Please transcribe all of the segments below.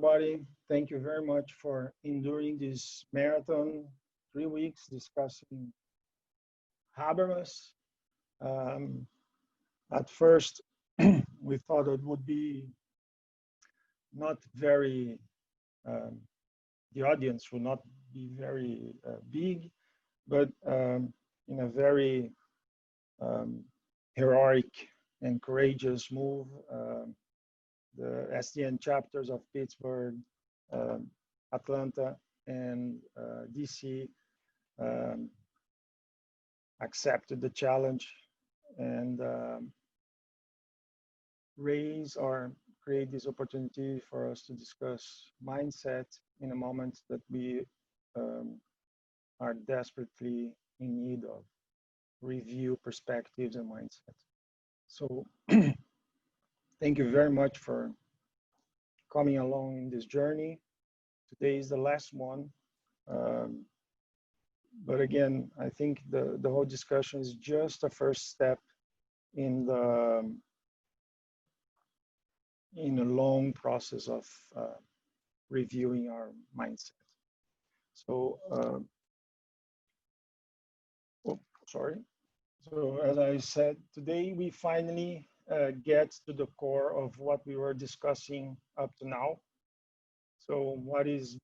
everybody. Thank you very much for enduring this marathon, 3 weeks discussing Habermas. Um, at first, we thought it would be not very, the audience would not be very big, but in a very heroic and courageous move, the SDN chapters of Pittsburgh, Atlanta, and DC accepted the challenge and raise or create this opportunity for us to discuss mindset in a moment that we are desperately in need of review perspectives and mindset. So thank you very much for coming along in this journey. Today is the last one. But again, I think the whole discussion is just a first step in a long process of reviewing our mindset. So, sorry. So as I said, today we finally get to the core of what we were discussing up to now. So what is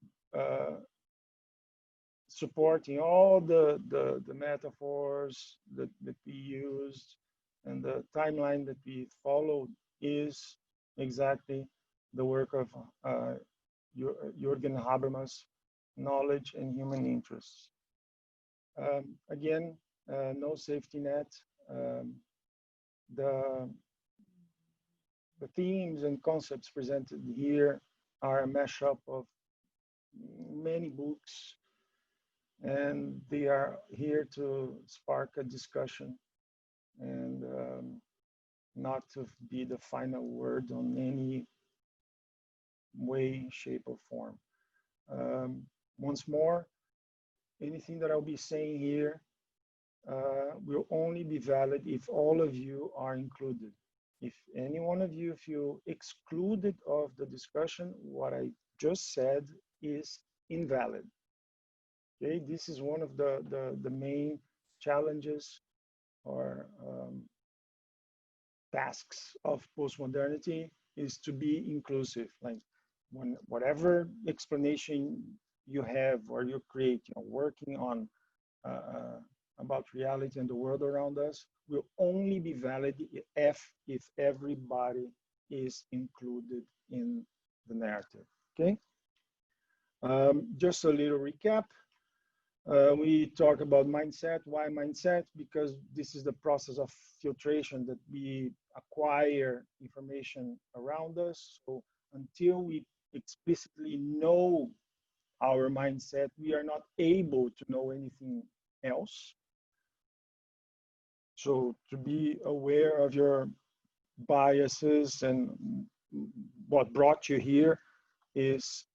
supporting all the metaphors that we used and the timeline that we followed is exactly the work of Jürgen Habermas, knowledge and human interests. Again, no safety net. The themes and concepts presented here are a mashup of many books, and they are here to spark a discussion and not to be the final word on any way, shape, or form. Once more, anything that I'll be saying here will only be valid if all of you are included. If any one of you feel excluded of the discussion, what I just said is invalid. Okay, this is one of the main challenges or tasks of postmodernity, is to be inclusive. Like whatever explanation you have or you create, working on about reality and the world around us will only be valid if everybody is included in the narrative. Okay. Just a little recap. We talk about mindset. Why mindset? Because this is the process of filtration that we acquire information around us. So until we explicitly know our mindset, we are not able to know anything else. So to be aware of your biases and what brought you here is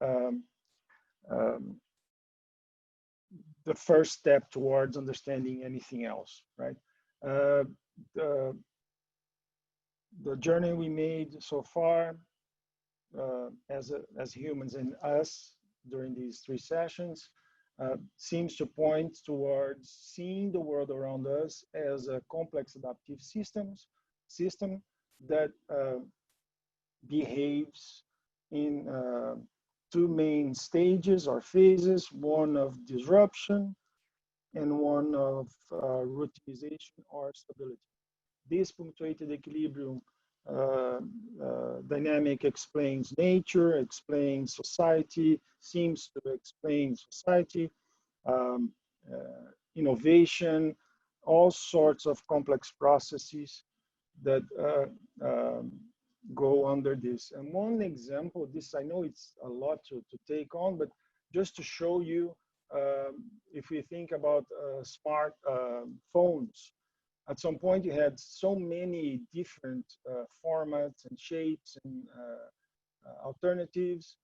the first step towards understanding anything else, right? The journey we made so far as humans and us during these 3 sessions seems to point towards seeing the world around us as a complex adaptive system that behaves in 2 main stages or phases, one of disruption and one of routinization or stability. This punctuated equilibrium dynamic explains nature, explains society, seems to explain society, innovation, all sorts of complex processes that go under this. And one example, this I know it's a lot to take on, but just to show you, if we think about smart phones, at some point you had so many different formats and shapes and alternatives,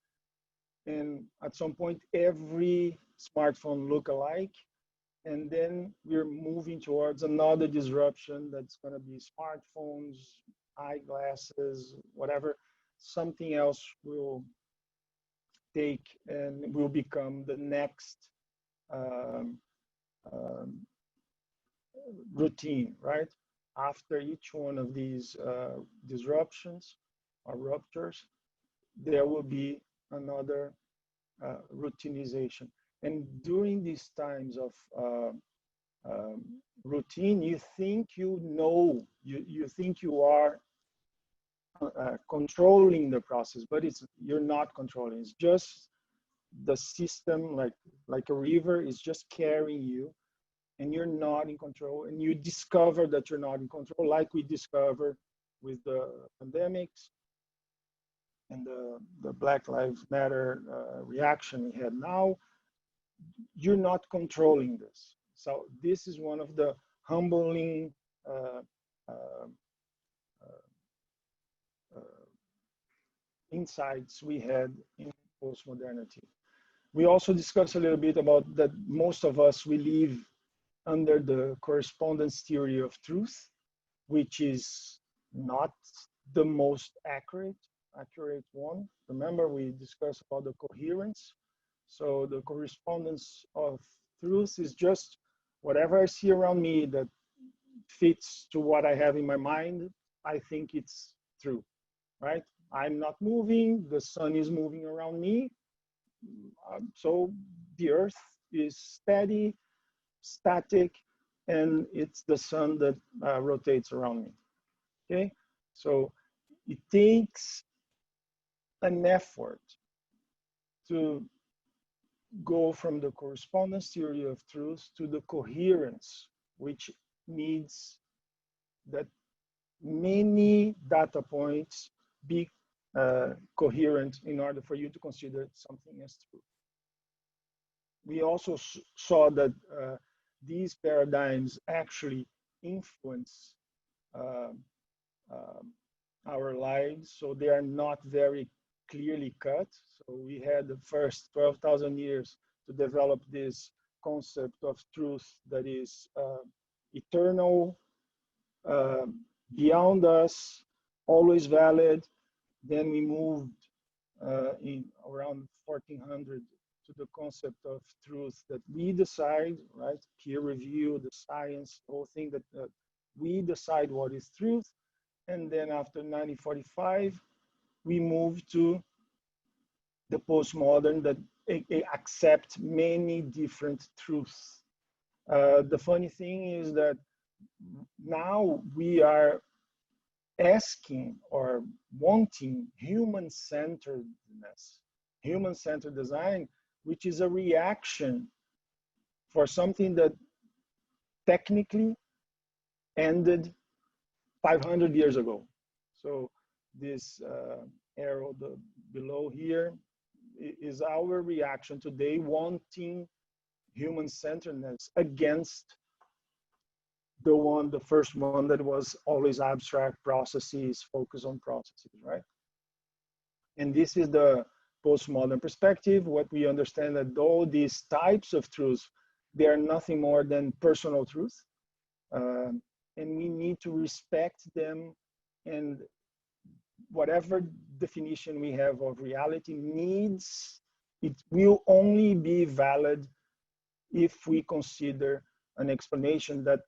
and at some point every smartphone look alike. And then we're moving towards another disruption that's going to be smartphones, eyeglasses, whatever. Something else will take and will become the next um, um, routine, right? After each one of these disruptions or ruptures, there will be another routinization. And during these times of routine, you think you know, you think you are controlling the process, but you're not controlling. It's just the system, like a river, is just carrying you, and you're not in control. And you discover that you're not in control, like we discovered with the pandemics and the Black Lives Matter reaction we had now. You're not controlling this. So this is one of the humbling uh, uh, uh, insights we had in postmodernity. We also discussed a little bit about that most of us, we live under the correspondence theory of truth, which is not the most accurate one. Remember, we discussed about the coherence. So the correspondence of truth is just whatever I see around me that fits to what I have in my mind, I think it's true, right? I'm not moving, the sun is moving around me. So the earth is steady, static, and it's the sun that rotates around me, okay? So it takes an effort to go from the correspondence theory of truth to the coherence, which needs that many data points be coherent in order for you to consider something as true. We also saw that these paradigms actually influence uh, uh, our lives, so they are not very clearly cut. So we had the first 12,000 years to develop this concept of truth that is eternal, beyond us, always valid. Then we moved in around 1400 to the concept of truth that we decide, right? Peer review, the science, the whole thing that we decide what is truth. And then after 1945, we moved to the postmodern that accept many different truths. The funny thing is that now we are asking or wanting human-centeredness, human-centered design, which is a reaction for something that technically ended 500 years ago. So this arrow below here is our reaction today, wanting human-centeredness against the first one that was always abstract processes, focus on processes, right? And this is the postmodern perspective. What we understand that all these types of truths, they are nothing more than personal truth. And we need to respect them, and whatever definition we have of reality it will only be valid if we consider an explanation that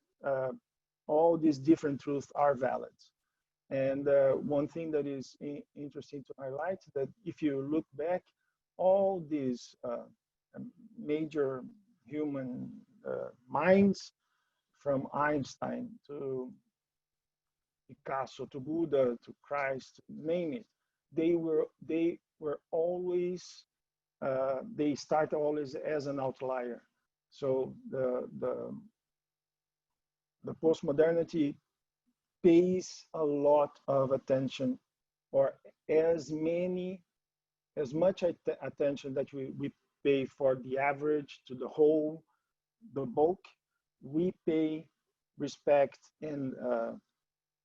all these different truths are valid. And one thing that is interesting to highlight, that if you look back, all these major human minds, from Einstein to Picasso to Buddha to Christ, name it, they were always they start always as an outlier. So the postmodernity pays a lot of attention, or as much attention that we pay for the average, to the whole, the bulk, we pay respect and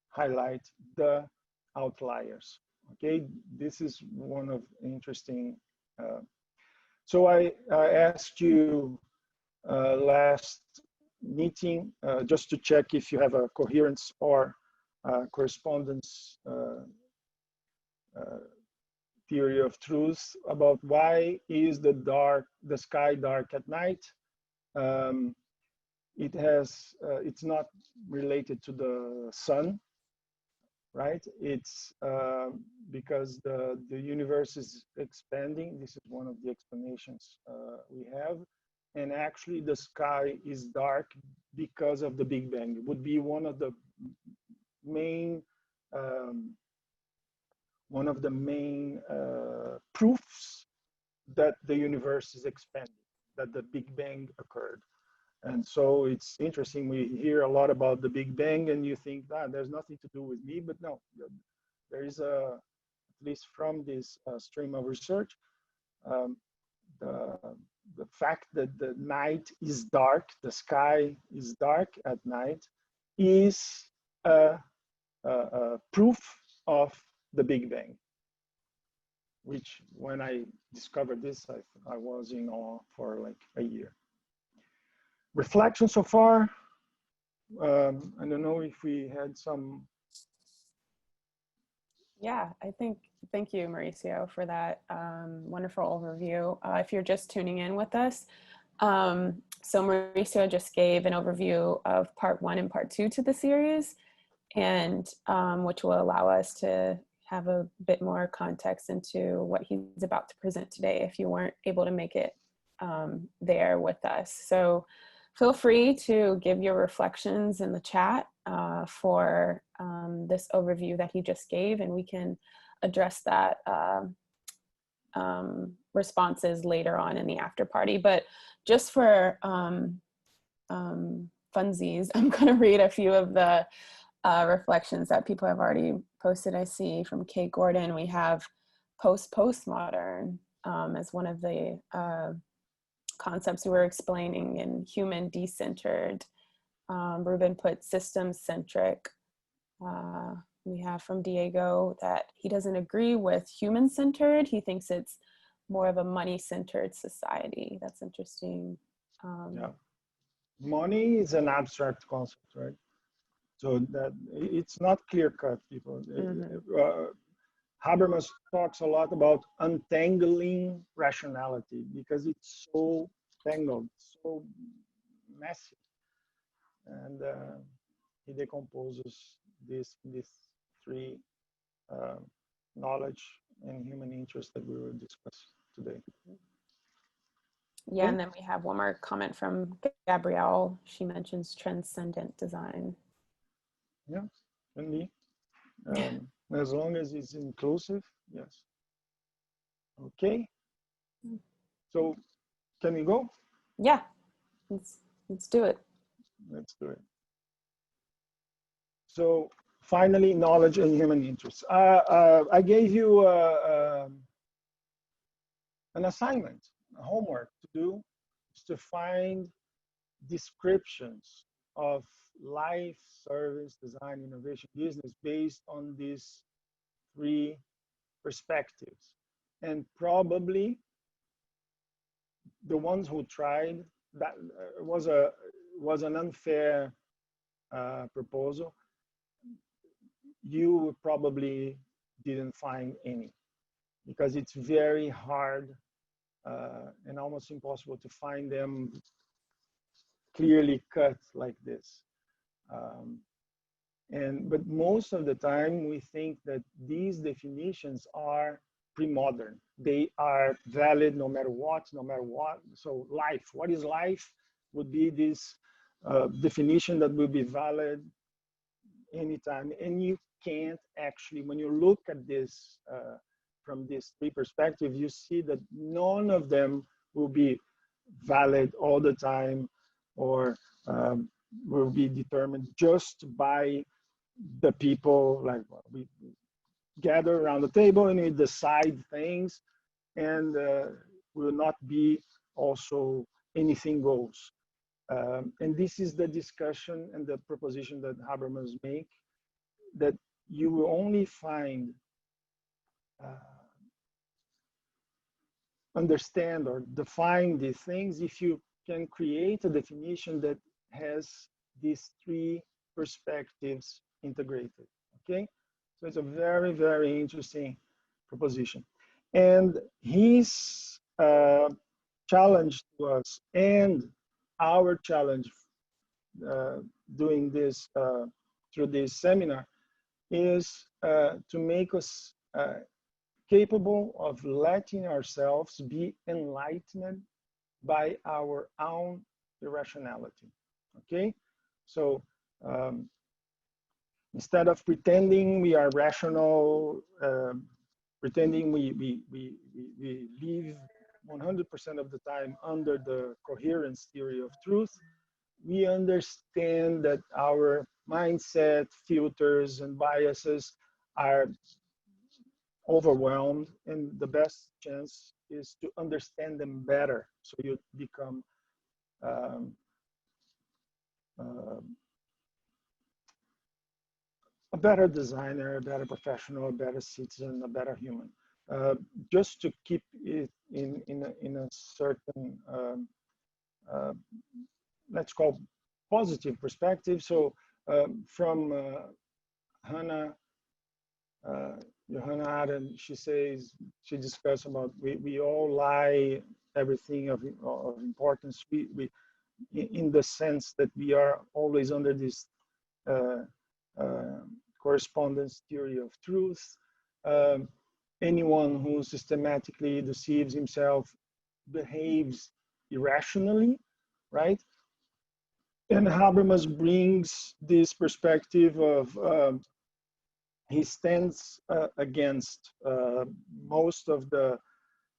highlight the outliers. Okay, this is one of interesting. So I asked you last meeting just to check if you have a coherence or correspondence theory of truth about why is the sky dark at night. Um, it's not related to the sun, right? It's because the universe is expanding. This is one of the explanations we have. And actually the sky is dark because of the Big Bang. It would be one of the main um, proofs that the universe is expanding, that the Big Bang occurred. And so it's interesting. We hear a lot about the Big Bang, and you think that there's nothing to do with me, but no, there is at least from this stream of research, um, the, the fact that the night is dark, the sky is dark at night, is a proof of the Big Bang. Which, when I discovered this, I was in awe for like a year. Reflection so far. I don't know if we had some. Yeah, thank you, Mauricio, for that wonderful overview. If you're just tuning in with us, so Mauricio just gave an overview of part 1 and part 2 to the series, and which will allow us to have a bit more context into what he's about to present today if you weren't able to make it there with us. So feel free to give your reflections in the chat for this overview that he just gave, and we can address that responses later on in the after party. But just for funsies, I'm going to read a few of the reflections that people have already posted. I see from Kate Gordon, we have postmodern as one of the concepts we were explaining, in human decentered. Ruben put system centric. We have from Diego that he doesn't agree with human centered. He thinks it's more of a money centered society. That's interesting. Yeah, money is an abstract concept, right? So that it's not clear cut, people. Habermas talks a lot about untangling rationality because it's so tangled, so messy, and he decomposes these three knowledge and human interest that we will discuss today. Yeah, and then we have one more comment from Gabrielle. She mentions transcendent design. Yeah, can be. As long as it's inclusive, yes. Okay. So, can we go? Yeah, let's do it. Let's do it. So, finally, knowledge and human interests. I gave you an assignment, a homework to do, is to find descriptions of life, service, design, innovation, business based on these three perspectives. And probably the ones who tried, that was an unfair proposal. You probably didn't find any, because it's very hard and almost impossible to find them clearly cut like this. But most of the time we think that these definitions are premodern. They are valid no matter what, no matter what. So life, what is life, would be this definition that will be valid anytime. And you can't actually, when you look at this from these three perspectives, you see that none of them will be valid all the time, or will be determined just by the people. Like, we gather around the table and we decide things, and will not be also anything goes. And this is the discussion and the proposition that Habermas make, that you will only find, understand or define these things if you can create a definition that has these three perspectives integrated. Okay, so it's a very, very interesting proposition. And his challenge to us, and our challenge doing this through this seminar, is to make us capable of letting ourselves be enlightened by our own irrationality. Okay, so instead of pretending we are rational, pretending we live 100% of the time under the coherence theory of truth, we understand that our mindset, filters, and biases are overwhelmed, and the best chance is to understand them better, so you become um, uh, a better designer, a better professional, a better citizen, a better human. Just to keep it in a certain, uh, let's call positive perspective. So from Hannah, Johanna Arendt, she says, she discusses about we all lie everything of importance. We in the sense that we are always under this uh, uh, correspondence theory of truth. Um, Anyone who systematically deceives himself behaves irrationally, right? And Habermas brings this perspective of he stands against most of the,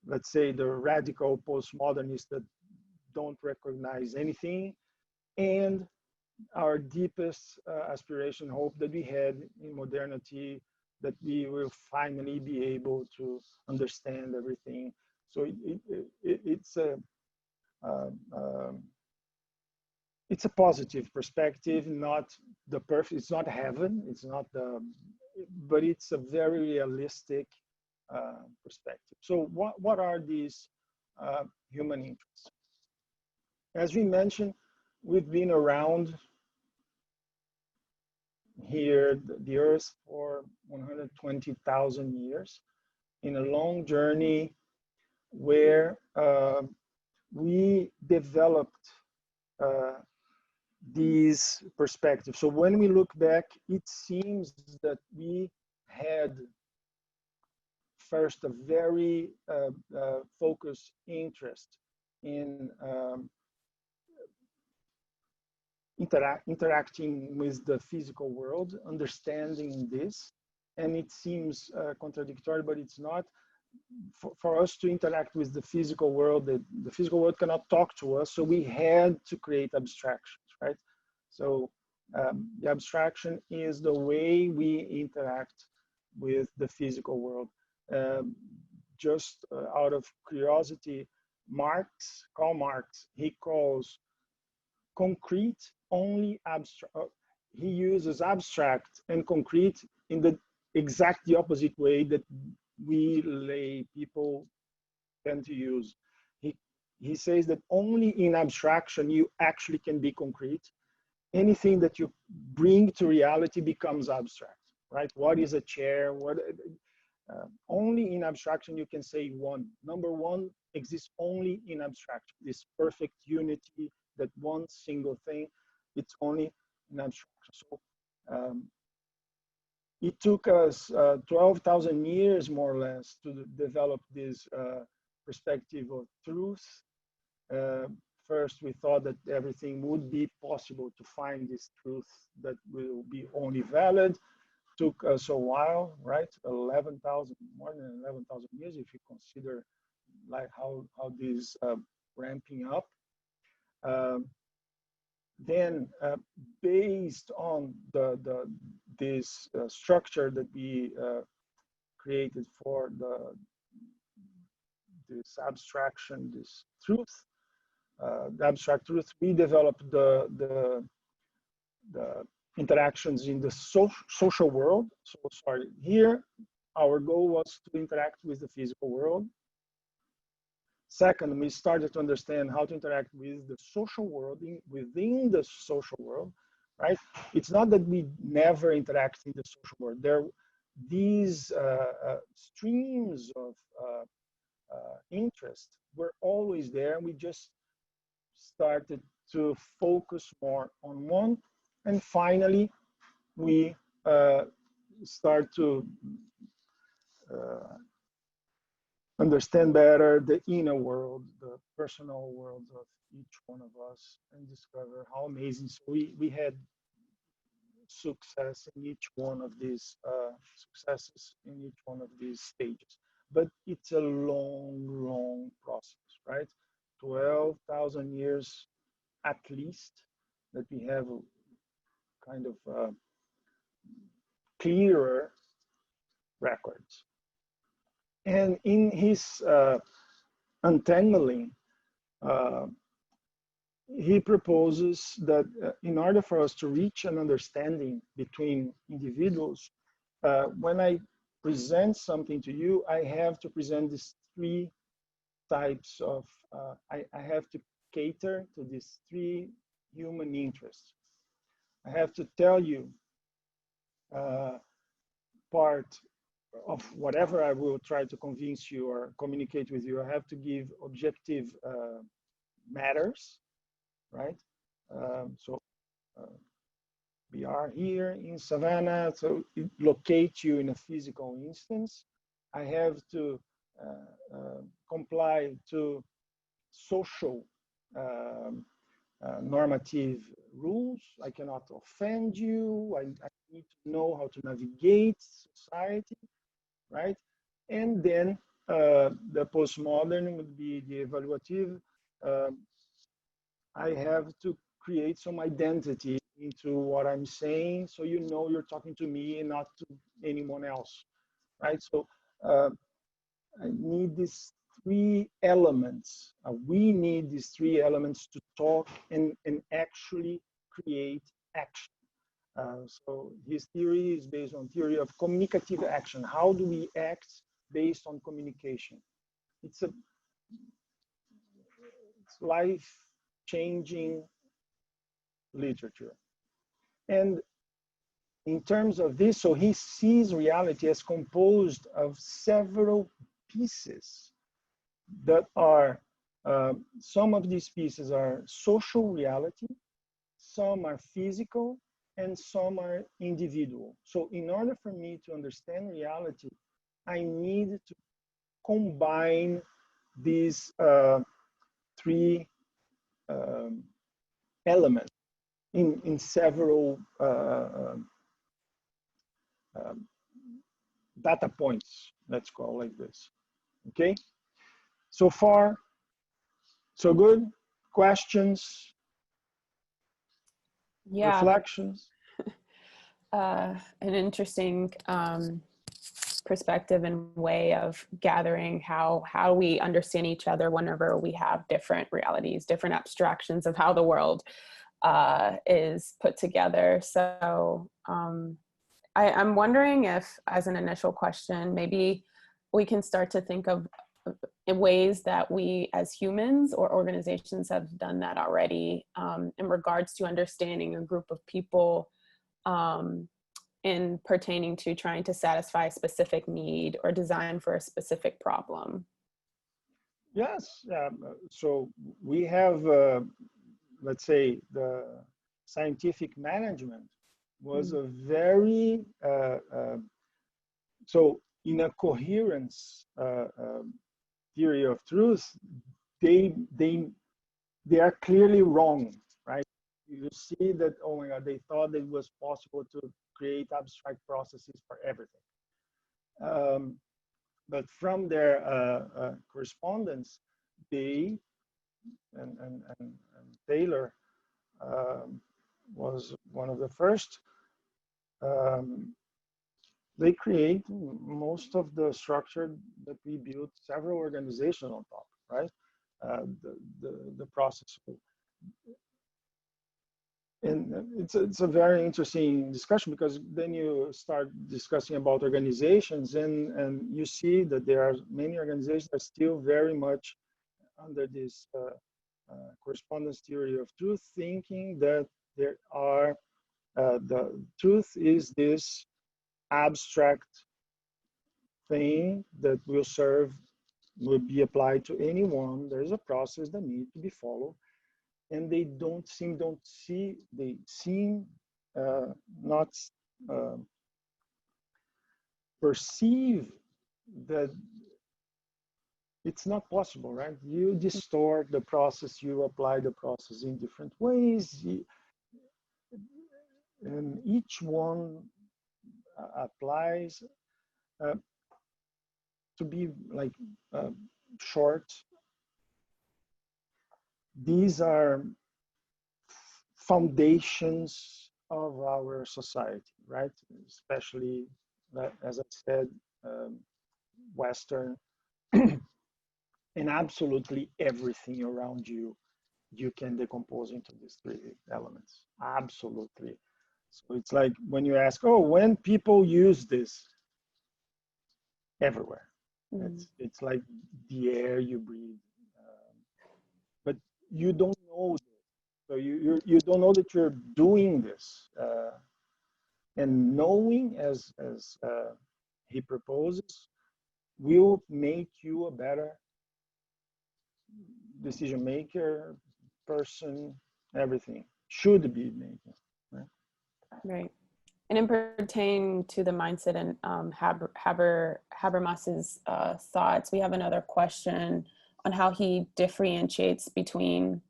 let's say, the radical postmodernists that don't recognize anything, and our deepest aspiration, hope that we had in modernity, that we will finally be able to understand everything. So um, um, it's a positive perspective, not the perfect. It's not heaven. It's not the, but it's a very realistic perspective. So what are these human interests? As we mentioned, we've been around here, the Earth, for 120,000 years in a long journey where we developed these perspectives. So when we look back, it seems that we had first a very focused interest in interacting with the physical world, understanding this. And it seems contradictory, but it's not. For us to interact with the physical world, the physical world cannot talk to us, so we had to create abstractions, right? So the abstraction is the way we interact with the physical world. Just out of curiosity, Karl Marx, he calls concrete only abstract. He uses abstract and concrete in the exact opposite way that we lay people tend to use. He says that only in abstraction you actually can be concrete. Anything that you bring to reality becomes abstract, right? What is a chair? Only in abstraction you can say one. Number one exists only in abstraction. This perfect unity, that one single thing, it's only in abstraction. So it took us 12,000 years, more or less, to develop this perspective of truth. First, we thought that everything would be possible to find this truth that will be only valid. Took us a while, right? 11,000, more than 11,000 years, if you consider like how this ramping up. Then, based on this structure that we created for this abstraction, this truth, the abstract truth, we developed the interactions in the social world. So sorry, here our goal was to interact with the physical world. Second, we started to understand how to interact with the social world within the social world, right? It's not that we never interact in the social world. these streams of interest were always there. We just started to focus more on one, and finally we start to understand better the inner world, the personal world of each one of us, and discover how amazing. So we had success in each one of these successes in each one of these stages. But it's a long, long process, right? 12,000 years at least that we have a kind of clearer records. And in his untangling, uh, he proposes that in order for us to reach an understanding between individuals, when I present something to you, I have to present these three types of, I have to cater to these three human interests. I have to tell you part of whatever I will try to convince you or communicate with you. I have to give objective matters, right? So we are here in Savannah, so it locates you in a physical instance. I have to comply to social normative rules. I cannot offend you. I need to know how to navigate society, right? And then the postmodern would be the evaluative. I have to create some identity into what I'm saying, so you know you're talking to me and not to anyone else, right? So I need these three elements. We need these three elements to talk and actually create action. So his theory is based on theory of communicative action. How do we act based on communication? It's a life-changing literature. And in terms of this, so he sees reality as composed of several pieces that are, some of these pieces are social reality, some are physical, and some are individual. So in order for me to understand reality, I need to combine these three elements in several data points, let's call it like this. Okay, so far so good. Questions, Yeah, reflections? an interesting perspective and way of gathering how we understand each other whenever we have different realities, different abstractions of how the world is put together. So I'm wondering if, as an initial question, maybe we can start to think of in ways that we as humans or organizations have done that already in regards to understanding a group of people in pertaining to trying to satisfy a specific need or design for a specific problem. Yes. So we have, let's say, the scientific management was a very, so in a coherence theory of truth, they are clearly wrong, right? You see that, oh my God, they thought it was possible to create abstract processes for everything. But from their correspondence, they and Taylor was one of the first. They create most of the structure that we built several organizations on top, right? The process. And it's a very interesting discussion, because then you start discussing about organizations, and you see that there are many organizations that are still very much under this correspondence theory of truth, thinking that there are the truth is this abstract thing that will be applied to anyone. There's a process that needs to be followed, and they seem not uh, perceive that it's not possible, right? You distort the process, you apply the process in different ways, and each one applies uh, to be like uh, short. These are foundations of our society, right? Especially, as I said, Western, and absolutely everything around you, you can decompose into these three elements. Absolutely. So it's like when you ask, oh, when people use this, everywhere. It's like the air you breathe, but you don't know. So you don't know that you're doing this, and knowing, as he proposes, will make you a better decision maker, person, everything should be making. Right. Right. And in pertaining to the mindset and Habermas's thoughts, we have another question on how he differentiates between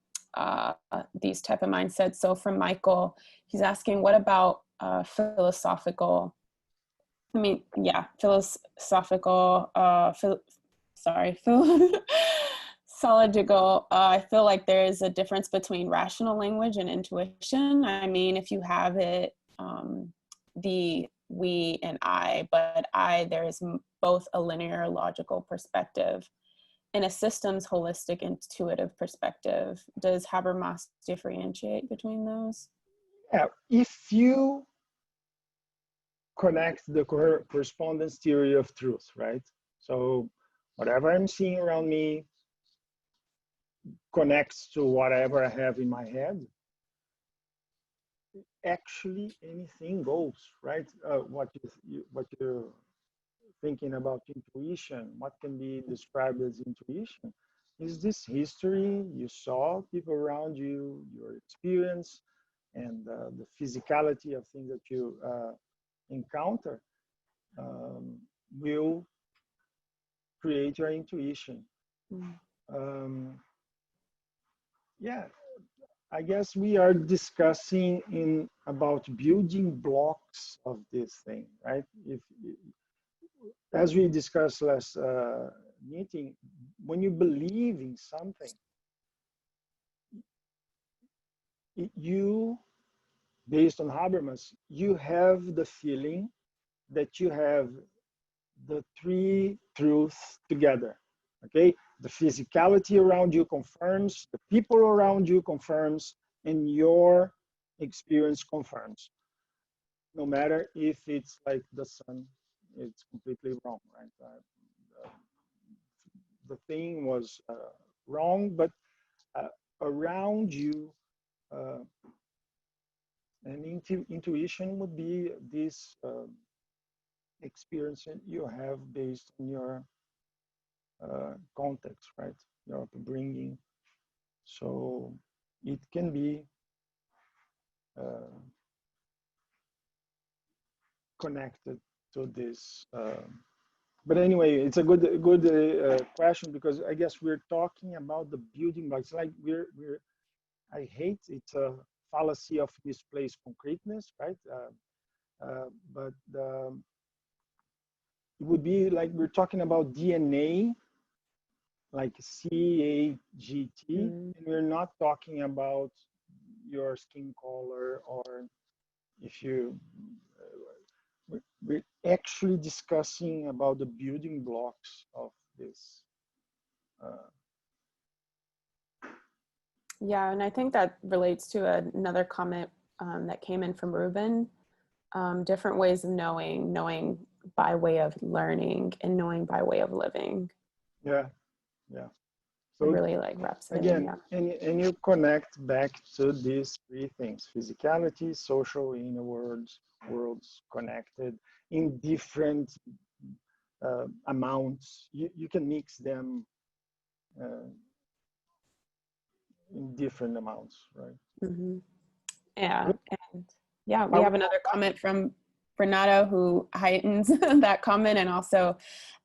these type of mindsets. So from Michael, he's asking, what about philosophical, Solidical. I feel like there is a difference between rational language and intuition. I mean, if you have it, the we and I, but there is both a linear logical perspective and a systems holistic intuitive perspective. Does Habermas differentiate between those? Yeah, if you connect the correspondence theory of truth, right? So whatever I'm seeing around me connects to whatever I have in my head. Actually, anything goes, right? What you're thinking about intuition, what can be described as intuition, is this history you saw, people around you, your experience, and the physicality of things that you encounter will create your intuition. Yeah, I guess we are discussing about building blocks of this thing, right? If as we discussed last meeting, when you believe in something, you, based on Habermas, you have the feeling that you have the three truths together. Okay, the physicality around you confirms, the people around you confirms, and your experience confirms. No matter if it's like the sun, it's completely wrong, right? The thing was wrong, but around you, uh, and intuition would be this experience that you have based on your context, right? Your upbringing. So it can be connected to this. But anyway, it's a good question, because I guess we're talking about the building blocks. Like I hate it's a fallacy of misplaced concreteness, right? But it would be like we're talking about DNA, like CAGT, and we're not talking about your skin color, or if you, we're actually discussing about the building blocks of this. Yeah, and I think that relates to another comment that came in from Ruben. Different ways of knowing by way of learning and knowing by way of living. Yeah, yeah. So it really like wraps it again, in. Yeah. And you connect back to these three things: physicality, social, inner worlds connected in different amounts. You can mix them in different amounts, right? Mm-hmm. Yeah, Good. and yeah, we Are we have another comment from Bernardo who heightens that comment, and also,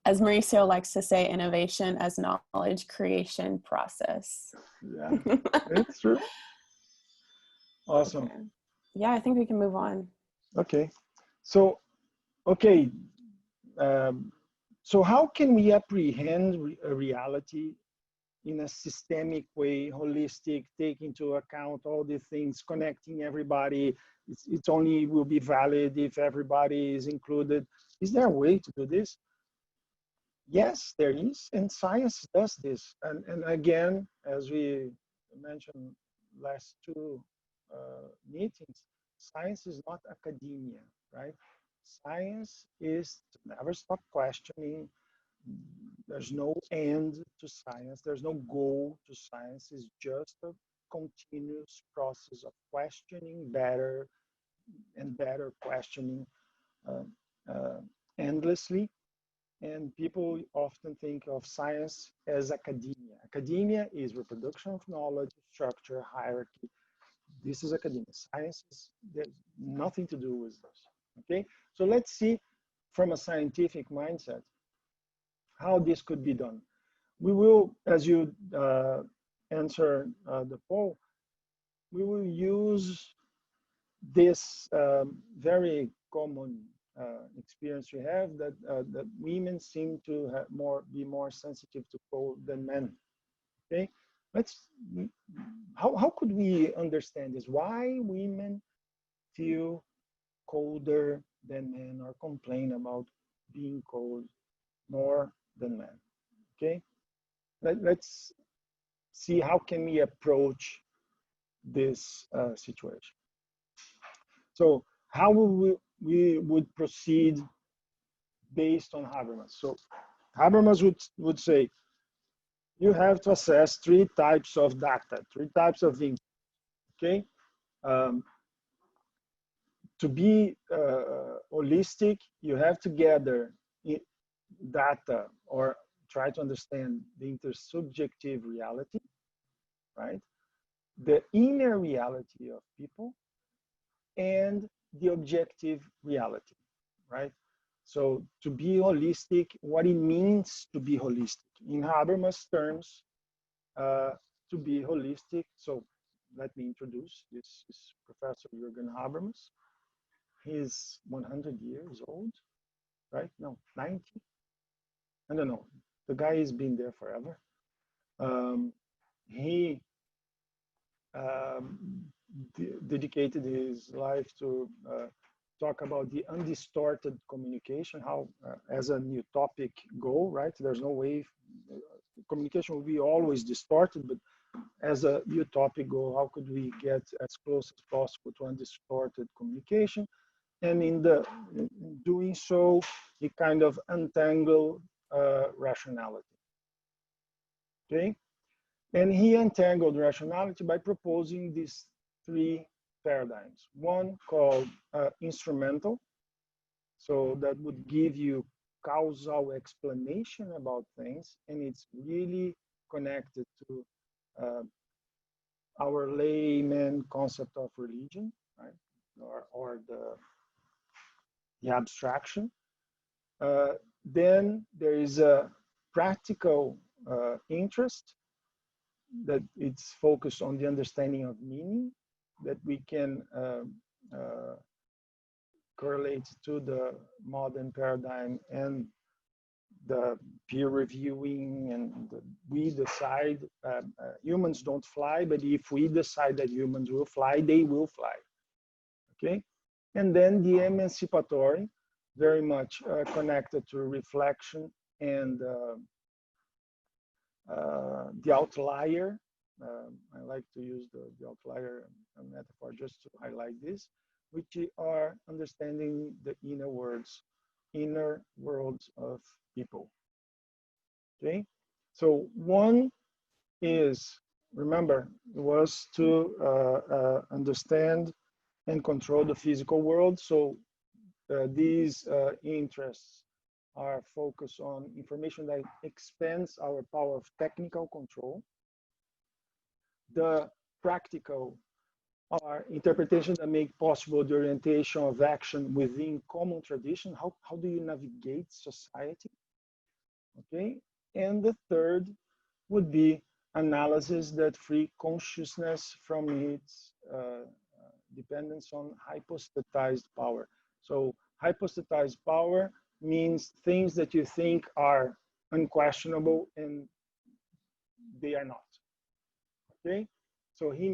as Mauricio likes to say, innovation as knowledge creation process. Yeah, it's true. Awesome. Okay. Yeah, I think we can move on. Okay. So, okay. Um, so how can we apprehend a reality in a systemic way, holistic, take into account all the things, connecting everybody? It's only will be valid if everybody is included. Is there a way to do this? Yes, there is, and science does this. And again, as we mentioned last two meetings, science is not academia, right? Science is to never stop questioning. There's no end to science. There's no goal to science. It's just a continuous process of questioning better and better questioning uh, uh, endlessly. And people often think of science as academia. Academia is reproduction of knowledge, structure, hierarchy. This is academia. Science is, there's nothing to do with this. Okay, so let's see from a scientific mindset how this could be done. We will, as you answer the poll, we will use this very common experience we have that women seem to be more sensitive to cold than men. Okay, let's. How could we understand this? Why women feel colder than men or complain about being cold more than men? Okay, let's see how can we approach this situation. So how we would proceed based on Habermas. So Habermas would say you have to assess three types of data, three types of input. Okay, um, to be holistic, you have to gather data or try to understand the intersubjective reality, right? The inner reality of people and the objective reality, right? So to be holistic, what it means to be holistic. In Habermas terms, to be holistic, so let me introduce this is Professor Jürgen Habermas. He's 100 years old, right? No, 90. I don't know. The guy has been there forever. He um, dedicated his life to talk about the undistorted communication, how as a new topic goal, right? There's no way communication will be always distorted, but as a utopic goal, how could we get as close as possible to undistorted communication? And in doing so, he kind of untangled rationality. Okay, and he untangled rationality by proposing these three paradigms. One called instrumental, so that would give you causal explanation about things, and it's really connected to our layman concept of religion, right? Or the abstraction. Then there is a practical interest that it's focused on the understanding of meaning that we can correlate to the modern paradigm and the peer reviewing and we decide humans don't fly, but if we decide that humans will fly, they will fly. Okay, and then the emancipatory, very much connected to reflection and the outlier. I like to use the outlier metaphor just to highlight this, which are understanding the inner worlds of people. Okay, so one is, remember, was to understand and control the physical world. So these interests are focused on information that expands our power of technical control. The practical are interpretations that make possible the orientation of action within common tradition. How do you navigate society? Okay. And the third would be analysis that free consciousness from its dependence on hypostatized power. So hypostatized power means things that you think are unquestionable and they are not. Okay. So he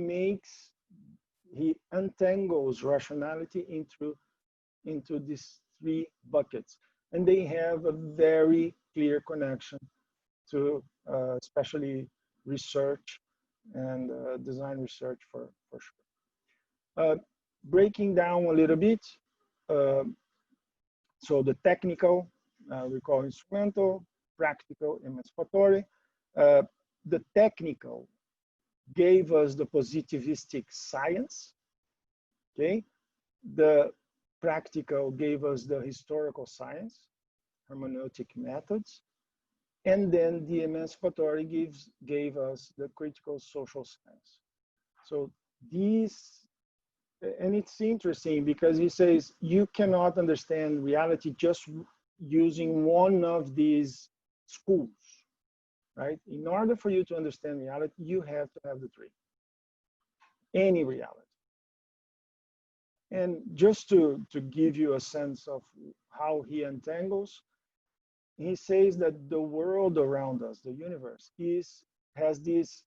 untangles rationality into these three buckets, and they have a very clear connection to especially research and design research for sure. Breaking down a little bit, so the technical, we call instrumental, practical, emancipatory. The technical gave us the positivistic science, okay? The practical gave us the historical science, hermeneutic methods, and then the emancipatory gave us the critical social science. So these, and it's interesting because he says you cannot understand reality just using one of these schools, right? In order for you to understand reality, you have to have the three, any reality. And just to give you a sense of how he untangles, he says that the world around us, the universe, has this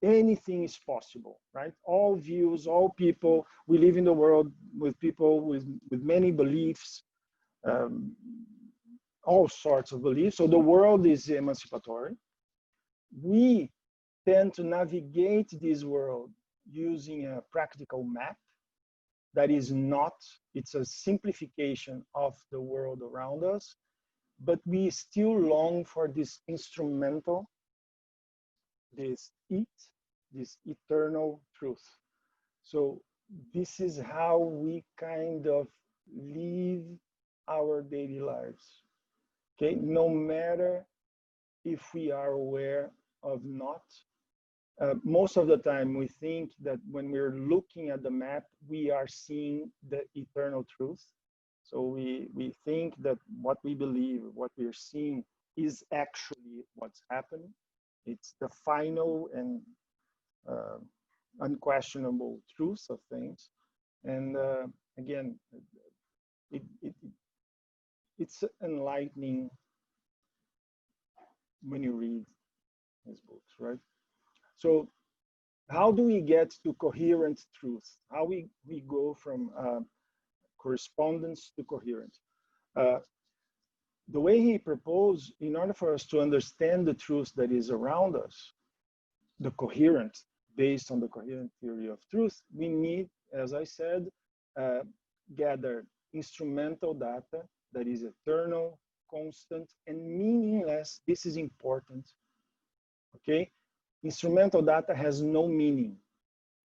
anything is possible, right? All views, all people, we live in the world with people with many beliefs, all sorts of beliefs. So the world is emancipatory. We tend to navigate this world using a practical map that is not, it's a simplification of the world around us, but we still long for this instrumental, this eternal truth. So this is how we kind of live our daily lives. Okay, no matter if we are aware of not. Most of the time we think that when we're looking at the map, we are seeing the eternal truth. So we think that what we believe, what we're seeing is actually what's happening. It's the final and unquestionable truth of things. And again, it's enlightening when you read his books, right? So how do we get to coherent truth? How we go from correspondence to coherent? The way he proposed, in order for us to understand the truth that is around us, the coherent, based on the coherent theory of truth, we need, as I said, gather instrumental data that is eternal, constant, and meaningless. This is important, okay? Instrumental data has no meaning.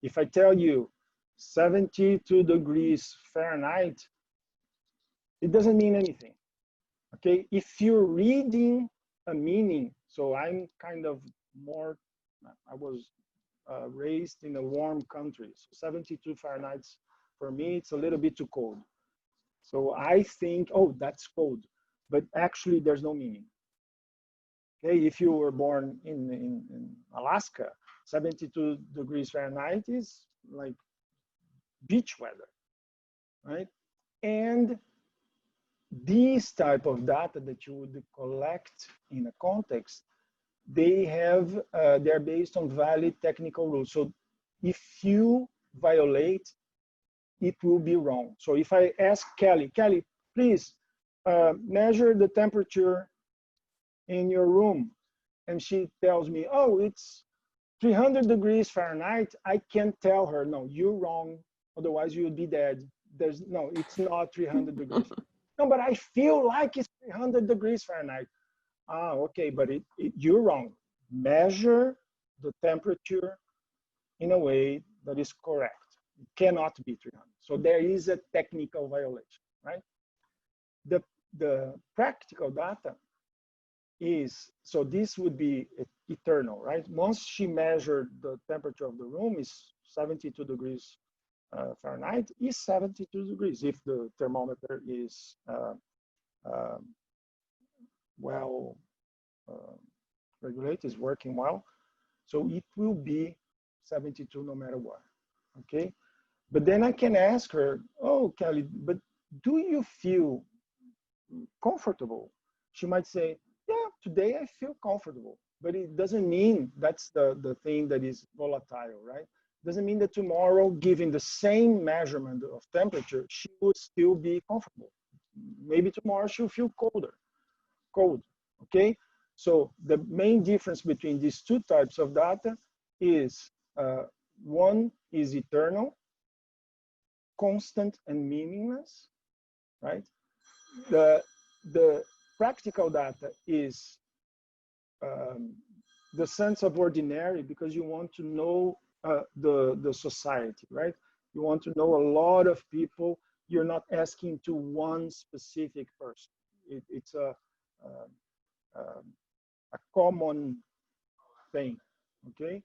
If I tell you 72 degrees Fahrenheit, it doesn't mean anything, okay? If you're reading a meaning, so I'm kind of more, I was raised in a warm country, so 72 Fahrenheit, for me, it's a little bit too cold. So I think, oh, that's cold, but actually there's no meaning. Okay, if you were born in Alaska, 72 degrees Fahrenheit is like beach weather, right? And these type of data that you would collect in a context, they're based on valid technical rules. So if you violate, it will be wrong. So if I ask Kelly, please measure the temperature in your room, and she tells me, oh, it's 300 degrees Fahrenheit, I can't tell her, no, you're wrong, otherwise you would be dead. No, it's not 300 degrees. No, but I feel like it's 300 degrees Fahrenheit. Ah, okay, but you're wrong. Measure the temperature in a way that is correct. It cannot be 300. So there is a technical violation, right? the practical data is, so this would be eternal, right? Once she measured the temperature of the room is 72 degrees Fahrenheit, is 72 degrees if the thermometer is well regulated, is working well. So it will be 72 no matter what, okay? But then I can ask her, oh, Kelly, but do you feel comfortable? She might say, yeah, today I feel comfortable, but it doesn't mean that's the thing that is volatile, right? Doesn't mean that tomorrow, given the same measurement of temperature, she would still be comfortable. Maybe tomorrow she'll feel cold, okay? So the main difference between these two types of data is one is eternal, constant, and meaningless, right? The practical data is the sense of ordinary, because you want to know the society, right? You want to know a lot of people. You're not asking to one specific person. It's a common thing, okay?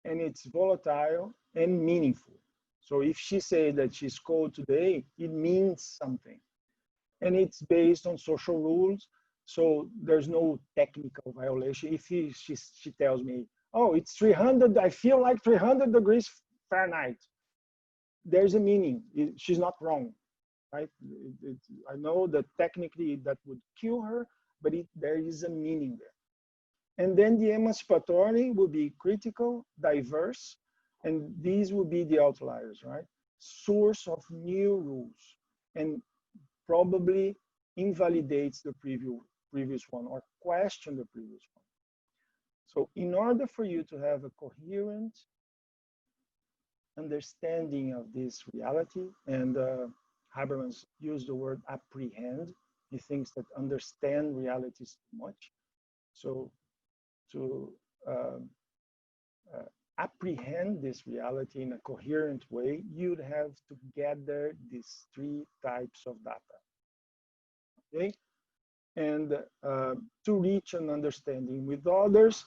And it's volatile and meaningful. So if she says that she's cold today, it means something. And it's based on social rules. So there's no technical violation. If she tells me, oh, it's 300, I feel like 300 degrees Fahrenheit, there's a meaning. She's not wrong, right? I know that technically that would kill her, but there is a meaning there. And then the emancipatory will be critical, diverse, and these will be the outliers, right? Source of new rules, and probably invalidates the previous one or question the previous one. So in order for you to have a coherent understanding of this reality, and Habermas used the word apprehend. He thinks that understand reality is too much. So to apprehend this reality in a coherent way, you'd have to gather these three types of data, okay? And to reach an understanding with others,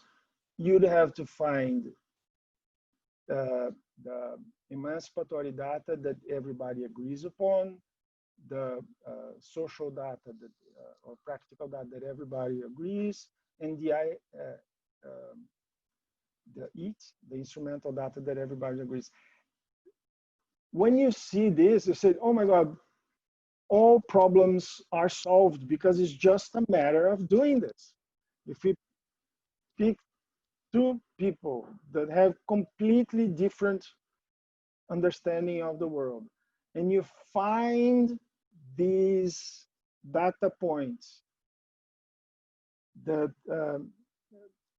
you'd have to find the emancipatory data that everybody agrees upon, the social data that, or practical data that everybody agrees, and the instrumental data that everybody agrees. When you see this, you say, oh my God, all problems are solved because it's just a matter of doing this. If we pick two people that have completely different understanding of the world, and you find these data points that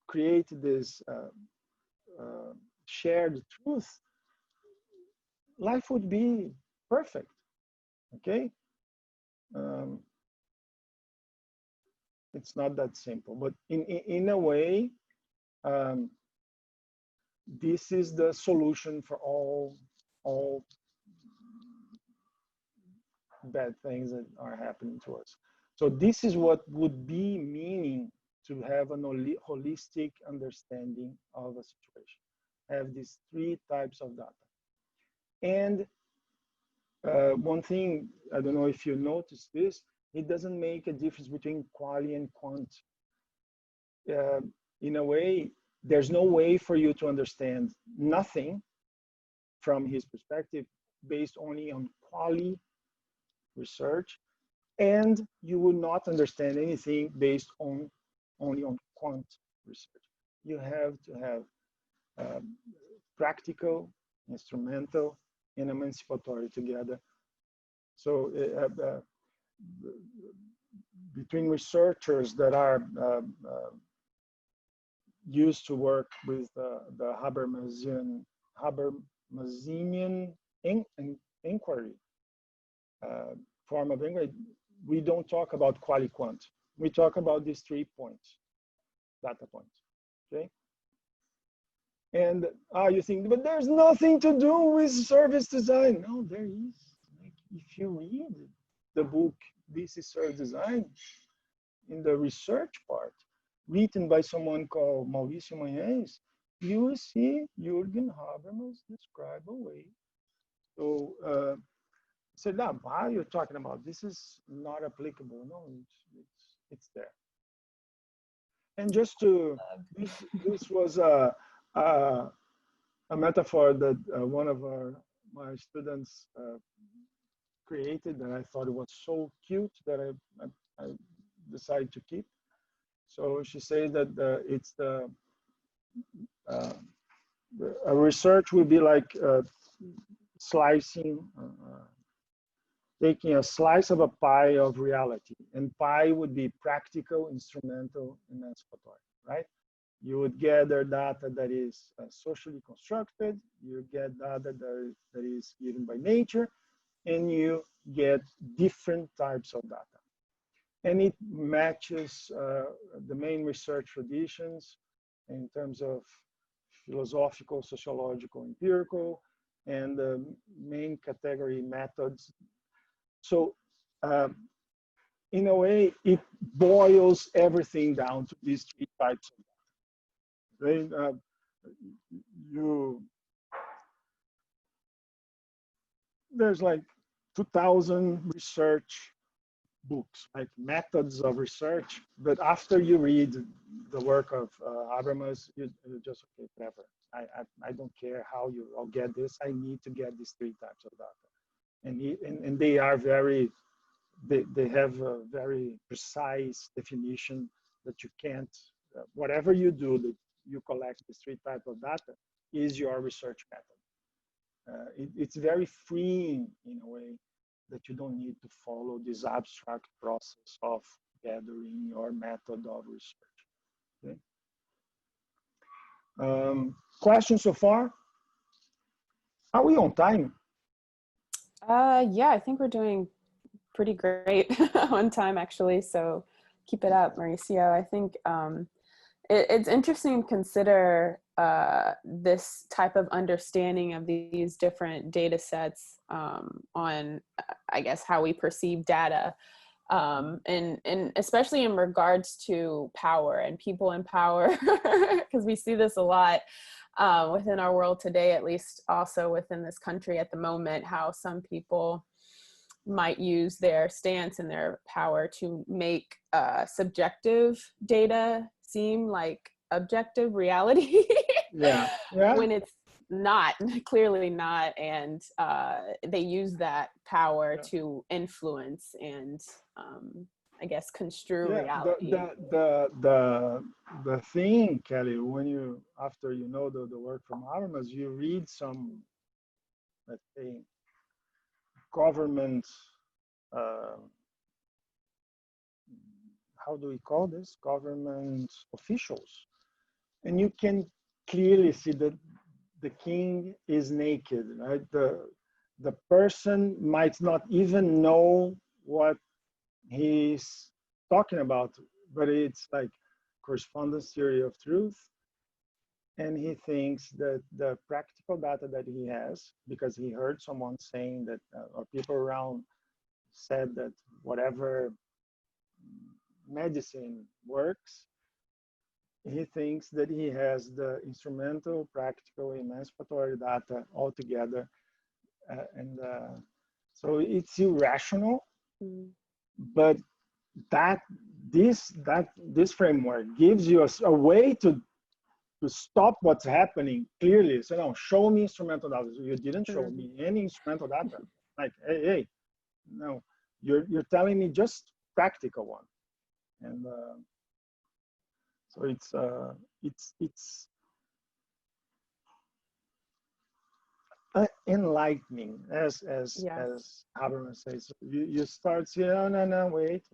create this shared truth, life would be perfect, okay? It's not that simple, but in a way, this is the solution for all bad things that are happening to us. So this is what would be meaning to have an holistic understanding of a situation. Have these three types of data. And one thing, I don't know if you noticed this, it doesn't make a difference between quali and quant. In a way, there's no way for you to understand nothing from his perspective based only on quali research, and you will not understand anything based on only on quant research. You have to have practical, instrumental, and emancipatory together. So between researchers that are used to work with the Habermasian inquiry, form of inquiry, we don't talk about quali-quant. We talk about these 3 points, data points, okay? And you think, but there's nothing to do with service design. No, there is. Like, if you read the book this is sort of design, in the research part, written by someone called Mauricio Mañez, you will see Jürgen Habermas describe a way. So said, no, how are you talking about? This is not applicable. No, it's there. And just to, this was a metaphor that one of my students created, and I thought it was so cute that I decided to keep. So she says that it's a research will be like slicing, taking a slice of a pie of reality, and pie would be practical, instrumental, emancipatory, right? You would gather data that is socially constructed, you get data that is given by nature, and you get different types of data. And it matches the main research traditions in terms of philosophical, sociological, empirical, and the main category methods. So in a way, it boils everything down to these three types of data. There's like 2,000 research books, like methods of research. But after you read the work of Habermas, you just, okay, whatever. I don't care how I'll get this. I need to get these three types of data. And they are very, they have a very precise definition that you can't, whatever you do, that you collect these three types of data is your research method. It's very freeing in a way that you don't need to follow this abstract process of gathering your method of research. Okay. Questions so far? Are we on time? Yeah, I think we're doing pretty great on time, actually. So keep it up, Mauricio. I think it's interesting to consider this type of understanding of these different data sets on, I guess, how we perceive data. And especially in regards to power and people in power, because we see this a lot within our world today, at least also within this country at the moment, how some people might use their stance and their power to make subjective data seem like objective reality. Yeah. Yeah. When it's not, clearly not. And they use that power to influence and I guess construe reality. The thing, Kelly, when you, after you know the work from Habermas, you read some, let's say, government, how do we call this? Government officials. And you can clearly see that the king is naked, right? The person might not even know what he's talking about, but it's like correspondence theory of truth. And he thinks that the practical data that he has, because he heard someone saying that, or people around said that whatever medicine works, he thinks that he has the instrumental, practical, emancipatory data all together. So it's irrational, but this framework gives you a way to stop what's happening clearly. So now, show me instrumental data. So you didn't show me any instrumental data. Like, hey, no, you're telling me just practical one. And so it's enlightening, as Habermas says. You start saying, no, wait,